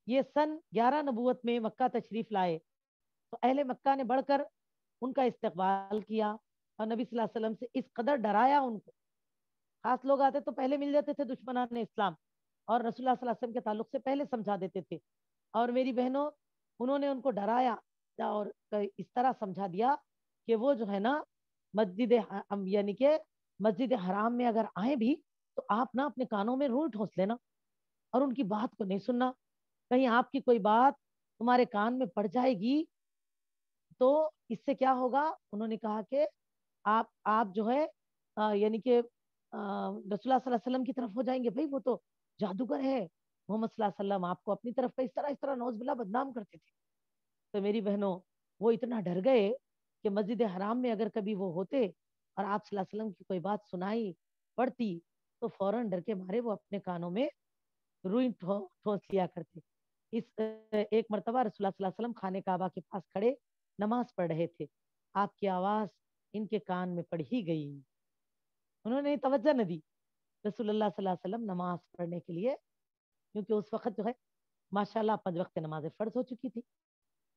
یہ سن 11 نبوت میں مکہ تشریف لائے، تو اہل مکہ نے بڑھ کر ان کا استقبال کیا، اور نبی صلی اللہ علیہ وسلم سے اس قدر ڈرایا ان کو۔ خاص لوگ آتے تو پہلے مل جاتے تھے دشمنان اسلام، اور رسول اللہ صلی اللہ علیہ وسلم کے تعلق سے پہلے سمجھا دیتے تھے، اور میری بہنوں انہوں نے ان کو ڈرایا اور اس طرح سمجھا دیا کہ وہ جو ہے نا مسجد یعنی کہ مسجد حرام میں اگر آئیں بھی تو آپ نا اپنے کانوں میں روئی ٹھونس لینا، اور ان کی بات کو نہیں سننا، کہیں آپ کی کوئی بات تمہارے کان میں پڑ جائے گی تو اس سے کیا ہوگا؟ انہوں نے کہا کہ آپ جو ہے یعنی کہ رسول اللہ صلی اللہ علیہ وسلم کی طرف ہو جائیں گے، بھائی وہ تو جادوگر ہے، محمد صلی اللہ علیہ وسلم آپ کو اپنی طرف کا اس طرح نوز باللہ بدنام کرتے تھے۔ تو میری بہنوں، وہ اتنا ڈر گئے کہ مسجد حرام میں اگر کبھی وہ ہوتے اور آپ صلی اللہ علیہ وسلم کی کوئی بات سنائی پڑتی تو فوراً ڈر کے مارے وہ اپنے کانوں میں روئی ٹھونس لیا کرتے۔ ایک مرتبہ رسول اللہ صلی اللہ علیہ وسلم خانے کعبہ کے پاس کھڑے نماز پڑھ رہے تھے، آپ کی آواز ان کے کان میں پڑ ہی گئی، انہوں نے توجہ نہ دی۔ رسول اللہ صلی اللہ علیہ وسلم نماز پڑھنے کے لیے، کیونکہ اس وقت جو ہے ماشاءاللہ 5 وقت نمازیں فرض ہو چکی تھی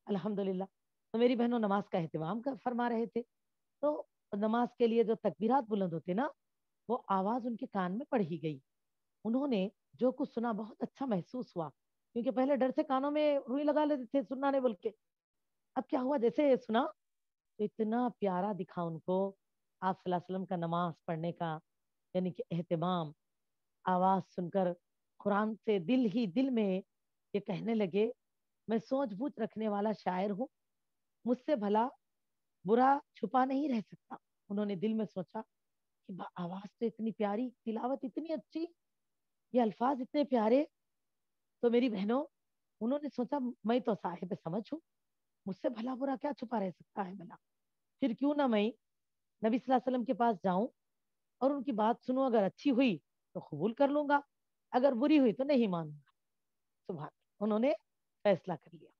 الحمدللہ، تو میری بہنوں نماز کا اہتمام فرما رہے تھے، تو نماز کے لیے جو تکبیرات بلند ہوتے نا، وہ آواز ان کے کان میں پڑ ہی گئی۔ انہوں نے جو کچھ سنا بہت اچھا محسوس ہوا، کیونکہ پہلے ڈر سے کانوں میں روئی لگا لیتے تھے سننا نہیں بول کے، اب کیا ہوا جیسے سنا تو اتنا پیارا دکھا ان کو آپ صلی اللہ علیہ وسلم کا نماز پڑھنے کا یعنی کہ اہتمام، آواز سن کر قرآن سے دل ہی دل میں یہ کہنے لگے، میں سوچ بوجھ رکھنے والا شاعر ہوں، مجھ سے بھلا برا چھپا نہیں رہ سکتا۔ انہوں نے دل میں سوچا کہ آواز تو اتنی پیاری، تلاوت اتنی اچھی، یہ الفاظ اتنے پیارے، تو میری بہنوں انہوں نے سوچا میں تو صاحب سمجھ ہوں، مجھ سے بھلا برا کیا چھپا رہ سکتا ہے بھلا، پھر کیوں نہ میں نبی صلی اللہ علیہ وسلم کے پاس جاؤں اور ان کی بات سنوں، اگر اچھی ہوئی تو قبول کر لوں گا، اگر بری ہوئی تو نہیں مانوں گا۔ سبحان اللہ، انہوں نے فیصلہ کر لیا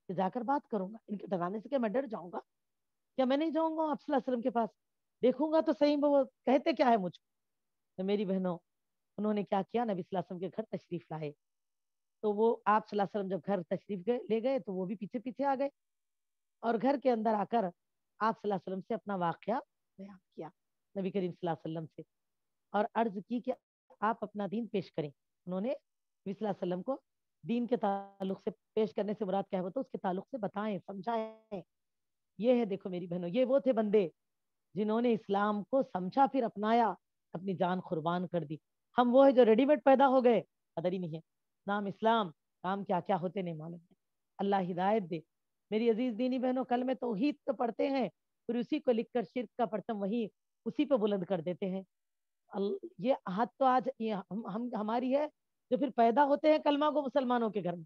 کہ جا کر بات کروں گا، ان کے ڈرانے سے کیا میں ڈر جاؤں گا؟ کیا میں نہیں جاؤں گا آپ صلی اللہ علیہ وسلم کے پاس؟ دیکھوں گا تو صحیح وہ کہتے کیا ہے مجھ کو۔ تو میری بہنوں انہوں نے کیا کیا، نبی صلی اللہ علیہ وسلم کے گھر تشریف لائے، تو وہ آپ صلی اللہ علیہ وسلم جب گھر تشریف لے گئے تو وہ بھی پیچھے پیچھے آ گئے، اور گھر کے اندر آ کر آپ صلی اللہ علیہ وسلم سے اپنا واقعہ بیان کیا نبی کریم صلی اللہ علیہ وسلم سے، اور عرض کی کہ آپ اپنا دین پیش کریں۔ انہوں نے نبی صلی اللہ علیہ وسلم کو دین کے تعلق سے پیش کرنے سے مراد کیا ہے، وہ تو اس کے تعلق سے بتائیں، سمجھائیں. یہ ہے دیکھو میری بہنوں، یہ وہ تھے بندے جنہوں نے اسلام کو سمجھا، پھر اپنایا، اپنی جان قربان کر دی. ہم وہ ہے جو ریڈی میڈ پیدا ہو گئے، قدر ہی نہیں ہے. نام اسلام، کام کیا کیا ہوتے نہیں معلوم ہے. اللہ ہدایت دے. میری عزیز دینی بہنوں، کل میں توحید تو پڑھتے ہیں، پھر اسی کو لکھ کر شرک کا پرچم وہی اسی پہ بلند کر دیتے ہیں. یہ حد تو آج یہ ہماری ہے جو پھر پیدا ہوتے ہیں کلمہ کو مسلمانوں کے گھر میں.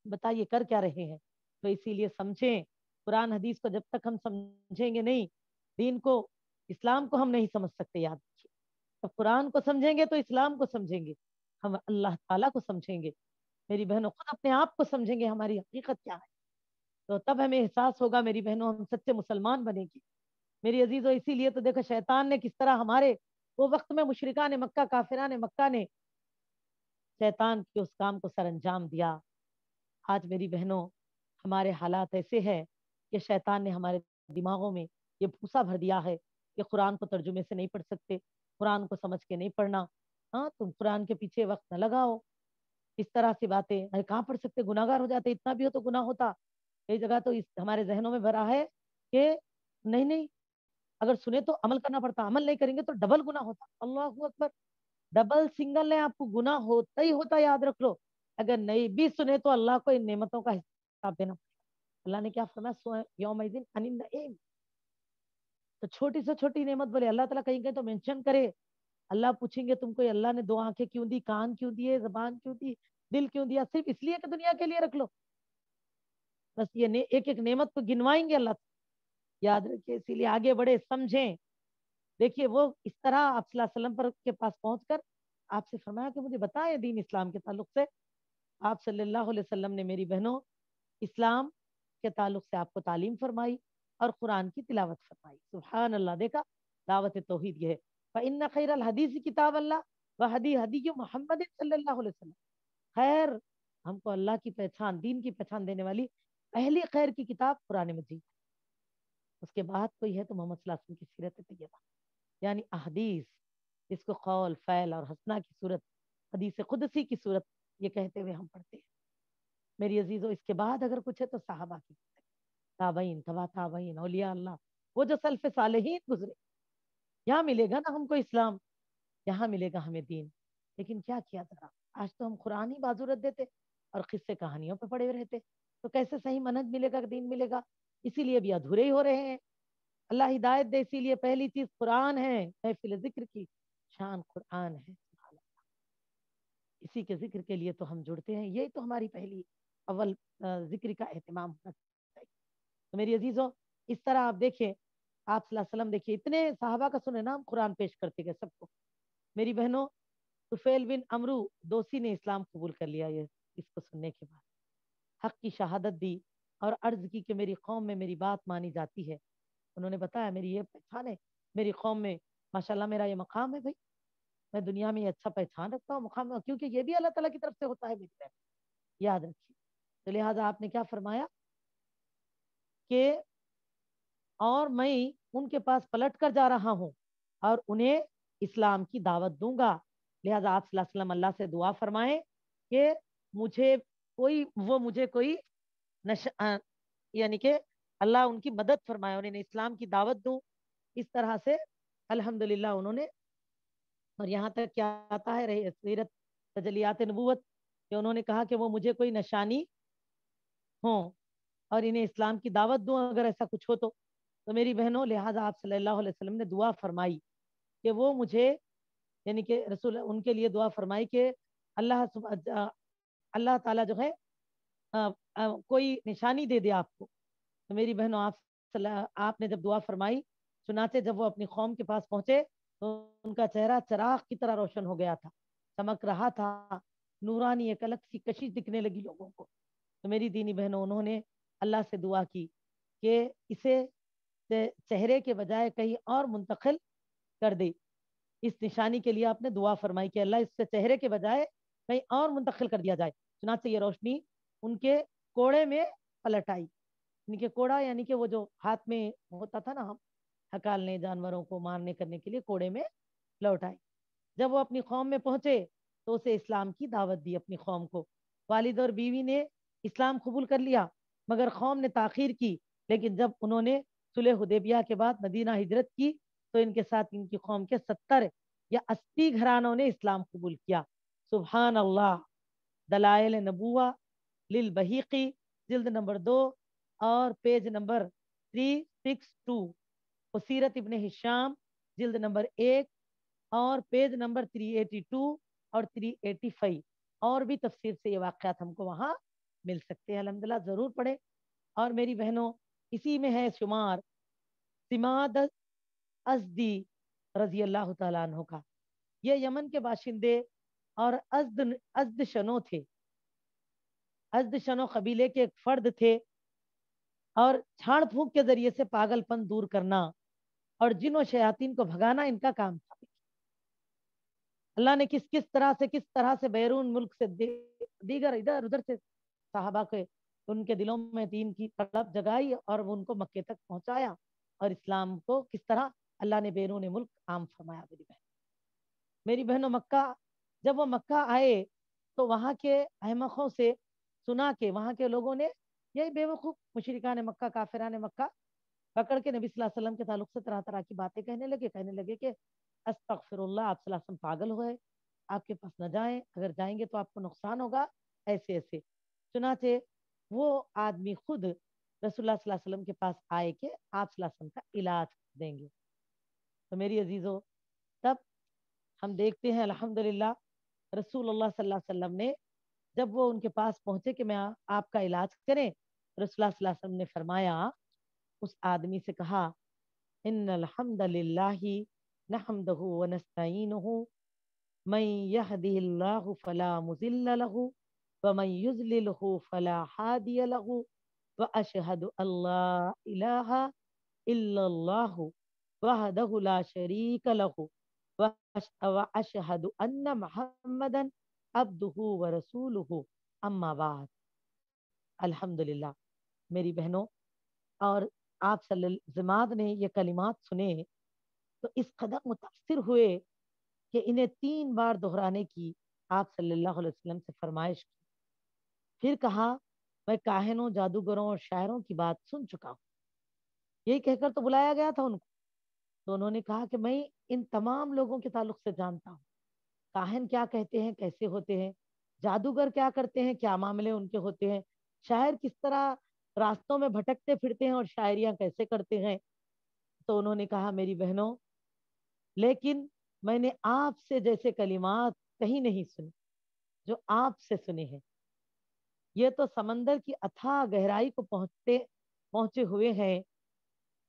بتائیے کر کیا رہے ہیں. تو اسی لیے سمجھیں قرآن حدیث کو، جب تک ہم سمجھیں گے نہیں دین کو، اسلام کو ہم نہیں سمجھ سکتے. یاد رکھیے، اب قرآن کو سمجھیں گے تو اسلام کو سمجھیں گے، ہم اللہ تعالیٰ کو سمجھیں گے. میری بہنوں خود اپنے آپ کو سمجھیں گے ہماری حقیقت کیا ہے، تو تب ہمیں احساس ہوگا میری بہنوں ہم سچے مسلمان بنے گی. میری عزیزوں اسی لیے تو دیکھو شیطان نے کس طرح ہمارے وہ وقت میں مشرکان مکہ، کافران مکہ نے شیطان کے اس کام کو سر انجام دیا. آج میری بہنوں ہمارے حالات ایسے ہیں کہ شیطان نے ہمارے دماغوں میں یہ بھوسا بھر دیا ہے کہ قرآن کو ترجمے سے نہیں پڑھ سکتے، قرآن کو سمجھ کے نہیں پڑھنا. ہاں تم قرآن کے پیچھے وقت نہ لگاؤ، اس طرح سے باتیں. ارے کہاں پڑھ سکتے، گناہ گار ہو جاتے، اتنا بھی ہو تو گناہ ہوتا. کئی جگہ تو اس ہمارے ذہنوں میں بھرا ہے کہ نہیں نہیں، اگر سنے تو عمل کرنا پڑتا، عمل نہیں کریں گے تو ڈبل گناہ ہوتا. اللہ اکبر، ڈبل سنگل نہیں، آپ کو گناہ ہوتا ہی ہوتا. یاد رکھ لو، اگر نہیں بھی سنے تو اللہ کو ان نعمتوں کا حساب دینا. اللہ نے کیا فرمایا، یومئذ عن النعیم. تو چھوٹی سے چھوٹی نعمت بولے اللہ تعالیٰ کہیں تو مینشن کرے. اللہ پوچھیں گے تم کو اللہ نے دو آنکھیں کیوں دی، کان کیوں دیے، زبان کیوں دی، دل کیوں دیا؟ صرف اس لیے کہ دنیا کے لیے رکھ لو. بس یہ ایک ایک نعمت کو گنوائیں گے اللہ. یاد رکھیے، اسی لیے آگے بڑھے، سمجھیں. دیکھیے وہ اس طرح آپ صلی اللہ علیہ وسلم پر کے پاس پہنچ کر آپ سے فرمایا کہ مجھے بتائیں دین اسلام کے تعلق سے. آپ صلی اللہ علیہ وسلم نے میری بہنوں اسلام کے تعلق سے آپ کو تعلیم فرمائی اور قرآن کی تلاوت فرمائی. سبحان اللہ، دیکھا دعوت توحید یہ ہے. فإن خیر الحدیث کتاب اللہ وحدی حدی محمد صلی اللہ علیہ وسلم. خیر، ہم کو اللہ کی پہچان، دین کی پہچان دینے والی پہلی خیر کی کتاب قرآن مجید. اس کے بعد کوئی ہے تو محمد صلی اللہ علیہ وسلم کی سیرت طیبہ، یعنی احادیث، جس کو قول فعل اور حسنہ کی صورت، حدیث قدسی کی صورت یہ کہتے ہوئے ہم پڑھتے ہیں. میری عزیزوں اس کے بعد اگر کچھ ہے تو صحابہ کی، تابعین، تبع تابعین، اولیاء اللہ، وہ جو سلف صالحین گزرے. یہاں ملے گا نا ہم کو اسلام، یہاں ملے گا ہمیں دین. لیکن کیا کیا ذرا، آج تو ہم قرآن ہی بازو رکھ دیتے اور قصے کہانیوں پہ پڑے رہتے. تو کیسے صحیح منہج ملے گا، دین ملے گا؟ اسی لیے بھی ادھورے ہی ہو رہے ہیں. اللہ ہدایت دے. اسی لیے پہلی چیز قرآن ہے. محفل ذکر کی شان قرآن ہے. اسی کے ذکر کے لیے تو ہم جڑتے ہیں. یہی تو ہماری پہلی اول ذکر کا اہتمام ہونا چاہیے. تو میری عزیزوں اس طرح آپ دیکھیں، آپ صلی اللہ علیہ وسلم دیکھیے اتنے صحابہ کا سنے نام قرآن پیش کرتے گئے سب کو. میری بہنوں طفیل بن عمرو دوسی نے اسلام قبول کر لیا. یہ اس کو سننے کے بعد حق کی شہادت دی اور عرض کی کہ میری قوم میں میری بات مانی جاتی ہے. انہوں نے بتایا میری یہ پہچان ہے، میری قوم میں ماشاءاللہ میرا یہ مقام ہے. بھائی میں دنیا میں یہ اچھا پہچان رکھتا ہوں مقام، کیونکہ یہ بھی اللہ تعالیٰ کی طرف سے ہوتا ہے. میری بہن یاد رکھیے. تو لہٰذا آپ نے کیا فرمایا کہ اور میں ان کے پاس پلٹ کر جا رہا ہوں اور انہیں اسلام کی دعوت دوں گا. لہٰذا آپ صلی اللہ علیہ وسلم اللہ سے دعا فرمائیں کہ مجھے کوئی یعنی کہ اللہ ان کی مدد فرمائے اور انہیں اسلام کی دعوت دوں. اس طرح سے الحمدللہ انہوں نے، اور یہاں تک کیا آتا ہے رہی سیرت تجلیات نبوت کہ انہوں نے کہا کہ وہ مجھے کوئی نشانی ہو اور انہیں اسلام کی دعوت دوں اگر ایسا کچھ ہو تو میری بہنوں لہٰذا آپ صلی اللہ علیہ وسلم نے دعا فرمائی کہ وہ مجھے، یعنی کہ رسول ان کے لیے دعا فرمائی کہ اللہ تعالیٰ جو ہے کوئی نشانی دے دے آپ کو. تو میری بہنوں آپ نے جب دعا فرمائی، چنانچہ جب وہ اپنی قوم کے پاس پہنچے تو ان کا چہرہ چراغ کی طرح روشن ہو گیا تھا، چمک رہا تھا، نورانی ایک الگ سی کشش دکھنے لگی لوگوں کو. تو میری دینی بہنوں انہوں نے اللہ سے دعا کی کہ اسے چہرے کے بجائے کہیں اور منتقل کر دے. اس نشانی کے لیے آپ نے دعا فرمائی کہ اللہ اس سے چہرے کے بجائے کہیں اور منتقل کر دیا جائے. چنانچہ یہ روشنی ان کے کوڑے میں پلٹ آئی. ان کے کوڑا یعنی کہ وہ جو ہاتھ میں ہوتا تھا نا ہم ہکالنے، جانوروں کو مارنے کرنے کے لیے، کوڑے میں لوٹ آئی. جب وہ اپنی قوم میں پہنچے تو اسے اسلام کی دعوت دی اپنی قوم کو. والد اور بیوی نے اسلام قبول کر لیا مگر قوم نے تاخیر کی، لیکن جب انہوں نے صلح حدیبیہ کے بعد مدینہ ہجرت کی تو ان کے ساتھ ان کی قوم کے 70 یا 80 گھرانوں نے اسلام قبول کیا۔ سبحان اللہ۔ دلائل نبوہ للبحیقی جلد نمبر 2 اور پیج نمبر 362، وسیرت ابن ہشام جلد نمبر 1 اور پیج نمبر 382 اور 385، اور بھی تفسیر سے یہ واقعات ہم کو وہاں مل سکتے ہیں۔ الحمدللہ ضرور پڑھیں۔ اور میری بہنوں، اسی میں ہے شمار سماد ازدی رضی اللہ تعالیٰ عنہ کا۔ یہ یمن کے باشندے اور ازد شنو تھے۔ ازد شنو قبیلے کے ایک فرد تھے، اور چھاڑ پھونک کے ذریعے سے پاگل پن دور کرنا اور جن و شیاطین کو بھگانا ان کا کام تھا۔ اللہ نے کس طرح سے بیرون ملک سے دیگر ادھر ادھر سے صحابہ کے ان کے دلوں میں دین کی طلب جگائی اور ان کو مکے تک پہنچایا، اور اسلام کو کس طرح اللہ نے بیرون ملک عام فرمایا۔ میری بہنوں، مکہ جب وہ مکہ آئے تو وہاں کے احمقوں سے سنا کہ وہاں کے لوگوں نے یہی بے وقوف مشرکان مکہ کافران مکہ پکڑ کے نبی صلی اللہ علیہ وسلم کے تعلق سے طرح طرح کی باتیں کہنے لگے کہ استغفر اللہ، آپ صلی اللہ علیہ وسلم پاگل ہوئے، آپ کے پاس نہ جائیں، اگر جائیں گے تو آپ کو نقصان ہوگا، ایسے ایسے۔ چنانچہ وہ آدمی خود رسول اللہ صلی اللہ علیہ وسلم کے پاس آئے کہ آپ صلی اللہ علیہ وسلم کا علاج دیں گے۔ تو میری عزیزو، تب ہم دیکھتے ہیں الحمدللہ رسول اللہ صلی اللہ علیہ وسلم نے جب وہ ان کے پاس پہنچے کہ میں آپ کا علاج کریں، رسول اللہ صلی اللہ علیہ وسلم نے فرمایا، اس آدمی سے کہا، ان الحمد للہ نحمدہ ونستعینہ من یہدہ اللہ فلا مضل لہ ومن یضللہ فلا ہادی لہ واشہد ان لا الہ الا اللہ وحدہ لا شریک لہ واشہد ان محمدا عبدہ ورسولہ، اما بعد۔ الحمدللہ میری بہنوں، اور آپ زماد نے یہ کلمات سنے تو اس قدر متاثر ہوئے کہ انہیں 3 بار دہرانے کی آپ صلی اللہ علیہ وسلم سے فرمائش کی۔ پھر کہا، میں کاہنوں، جادوگروں اور شاعروں کی بات سن چکا ہوں۔ یہی کہہ کر تو بلایا گیا تھا ان کو، تو انہوں نے کہا کہ میں ان تمام لوگوں کے تعلق سے جانتا ہوں، کاہن کیا کہتے ہیں، کیسے ہوتے ہیں، جادوگر کیا کرتے ہیں، کیا معاملے ان کے ہوتے ہیں، شاعر کس طرح راستوں میں بھٹکتے پھرتے ہیں اور شاعریاں کیسے کرتے ہیں۔ تو انہوں نے کہا، میری بہنوں، لیکن میں نے آپ سے جیسے کلمات کہیں نہیں سنے جو آپ سے سنے ہیں۔ یہ تو سمندر کی اتھاہ گہرائی کو پہنچے ہوئے ہیں،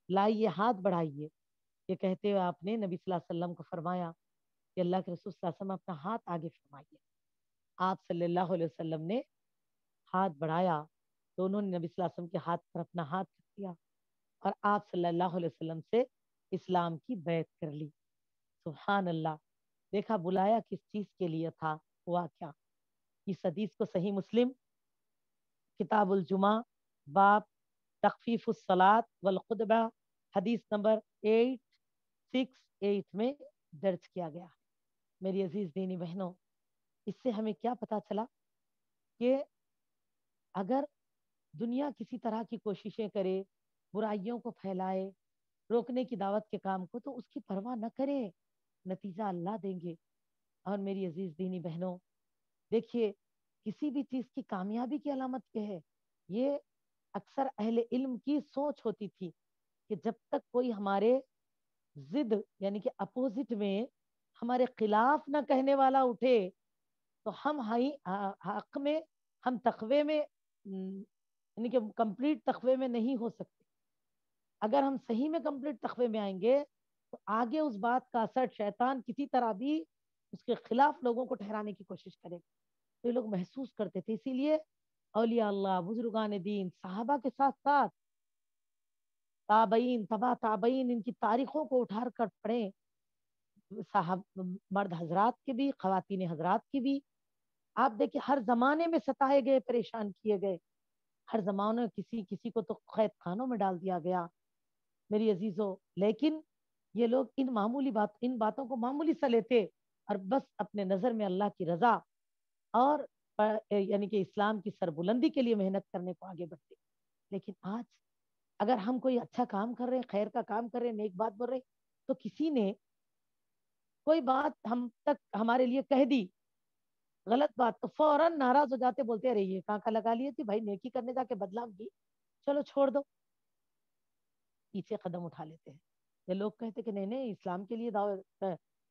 لائیے ہاتھ بڑھائیے۔ یہ کہتے ہوئے آپ نے نبی صلی اللہ علیہ وسلم کو فرمایا کہ اللہ کے رسول صلی اللہ علیہ وسلم اپنا ہاتھ آگے فرمائیے۔ آپ صلی اللہ علیہ وسلم نے ہاتھ بڑھایا تو انہوں نے نبی صلی اللہ علیہ وسلم کے ہاتھ پر اپنا ہاتھ رکھ دیا اور آپ صلی اللہ علیہ وسلم سے اسلام کی بیعت کر لی۔ سبحان اللہ۔ دیکھا بلایا کس چیز کے لیے تھا، ہوا کیا۔ اس حدیث کو صحیح مسلم کتاب الجمعہ باب تخفیف الصلاۃ والخطبہ حدیث نمبر 868 میں درج کیا گیا۔ میری عزیز دینی بہنوں، اس سے ہمیں کیا پتا چلا کہ اگر دنیا کسی طرح کی کوششیں کرے، برائیوں کو پھیلائے، روکنے کی دعوت کے کام کو، تو اس کی پرواہ نہ کرے، نتیجہ اللہ دیں گے۔ اور میری عزیز دینی بہنوں، دیکھیے کسی بھی چیز کی کامیابی کی علامت کیا ہے؟ یہ اکثر اہل علم کی سوچ ہوتی تھی کہ جب تک کوئی ہمارے ضد یعنی کہ اپوزٹ میں ہمارے خلاف نہ کہنے والا اٹھے تو ہم حق میں، ہم تقوی میں یعنی کہ کمپلیٹ تقوی میں نہیں ہو سکتے۔ اگر ہم صحیح میں کمپلیٹ تقوی میں آئیں گے تو آگے اس بات کا اثر شیطان کسی طرح بھی اس کے خلاف لوگوں کو ٹھہرانے کی کوشش کرے گا۔ تو یہ لوگ محسوس کرتے تھے، اسی لیے اولیاء اللہ، بزرگان دین، صحابہ کے ساتھ ساتھ تابعین، تبع تابعین، ان کی تاریخوں کو اٹھا کر پڑھیں، صاحب مرد حضرات کے بھی، خواتین حضرات کی بھی۔ آپ دیکھیں ہر زمانے میں ستائے گئے، پریشان کیے گئے، ہر زمانے میں کسی کو تو قید خانوں میں ڈال دیا گیا۔ میری عزیزوں، لیکن یہ لوگ ان باتوں کو معمولی سا لیتے اور بس اپنے نظر میں اللہ کی رضا اور یعنی کہ اسلام کی سربلندی کے لیے محنت کرنے کو آگے بڑھتے. لیکن آج اگر ہم کوئی اچھا کام کر رہے ہیں، خیر کا کام کر رہے ہیں، نیک بات بول رہے ہیں، تو کسی نے کوئی بات ہم تک ہمارے لیے کہہ دی غلط بات، تو فوراً ناراض ہو جاتے، بولتے ارے یہ کہاں کا لگا لیے تھی بھائی، نیکی کرنے جا کے بدنام کی، چلو چھوڑ دو، پیچھے قدم اٹھا لیتے ہیں. یہ لوگ کہتے کہ نہیں نہیں، اسلام کے لیے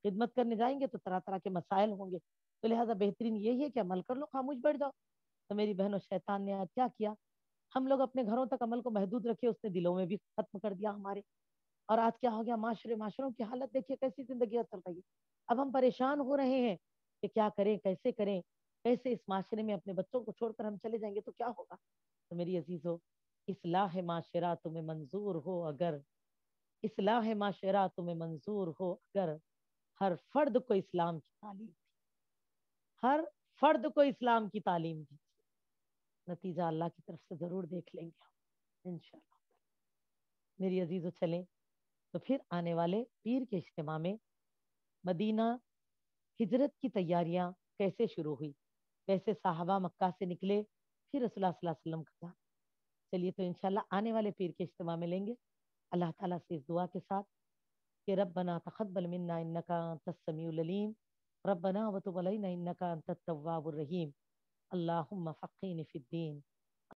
خدمت کرنے جائیں گے تو طرح طرح کے مسائل ہوں گے، تو لہٰذا بہترین یہی ہے کہ عمل کر لو، خاموش بیٹھ جاؤ. تو میری بہنوں، شیطان نے آج کیا کیا، ہم لوگ اپنے گھروں تک عمل کو محدود رکھے، اس نے دلوں میں بھی ختم کر دیا ہمارے. اور آج کیا ہو گیا، معاشروں کی حالت دیکھیے کیسی زندگیاں چل رہی ہے. اب ہم پریشان ہو رہے ہیں کہ کیا کریں، کیسے کریں، کیسے اس معاشرے میں اپنے بچوں کو چھوڑ کر ہم چلے جائیں گے تو کیا ہوگا. تو میری عزیزو، اصلاح معاشرہ تمہیں منظور ہو اگر، اصلاح معاشرہ تمہیں منظور ہو اگر، ہر فرد کو اسلام کی تعلیم، ہر فرد کو اسلام کی تعلیم دی. نتیجہ اللہ کی طرف سے ضرور دیکھ لیں گے ہم انشاءاللہ. میری عزیزو، چلیں تو پھر آنے والے پیر کے اجتماع میں مدینہ ہجرت کی تیاریاں کیسے شروع ہوئی، کیسے صحابہ مکہ سے نکلے، پھر رسول اللہ صلی اللہ علیہ وسلم کا. چلیے تو انشاءاللہ آنے والے پیر کے اجتماع میں لیں گے. اللہ تعالیٰ سے اس دعا کے ساتھ کہ ربنا تقبل منا انک انت السمیع العلیم، ربنا وتب علینا انک انت التواب الرحیم، اللہم فقہنا فی الدین.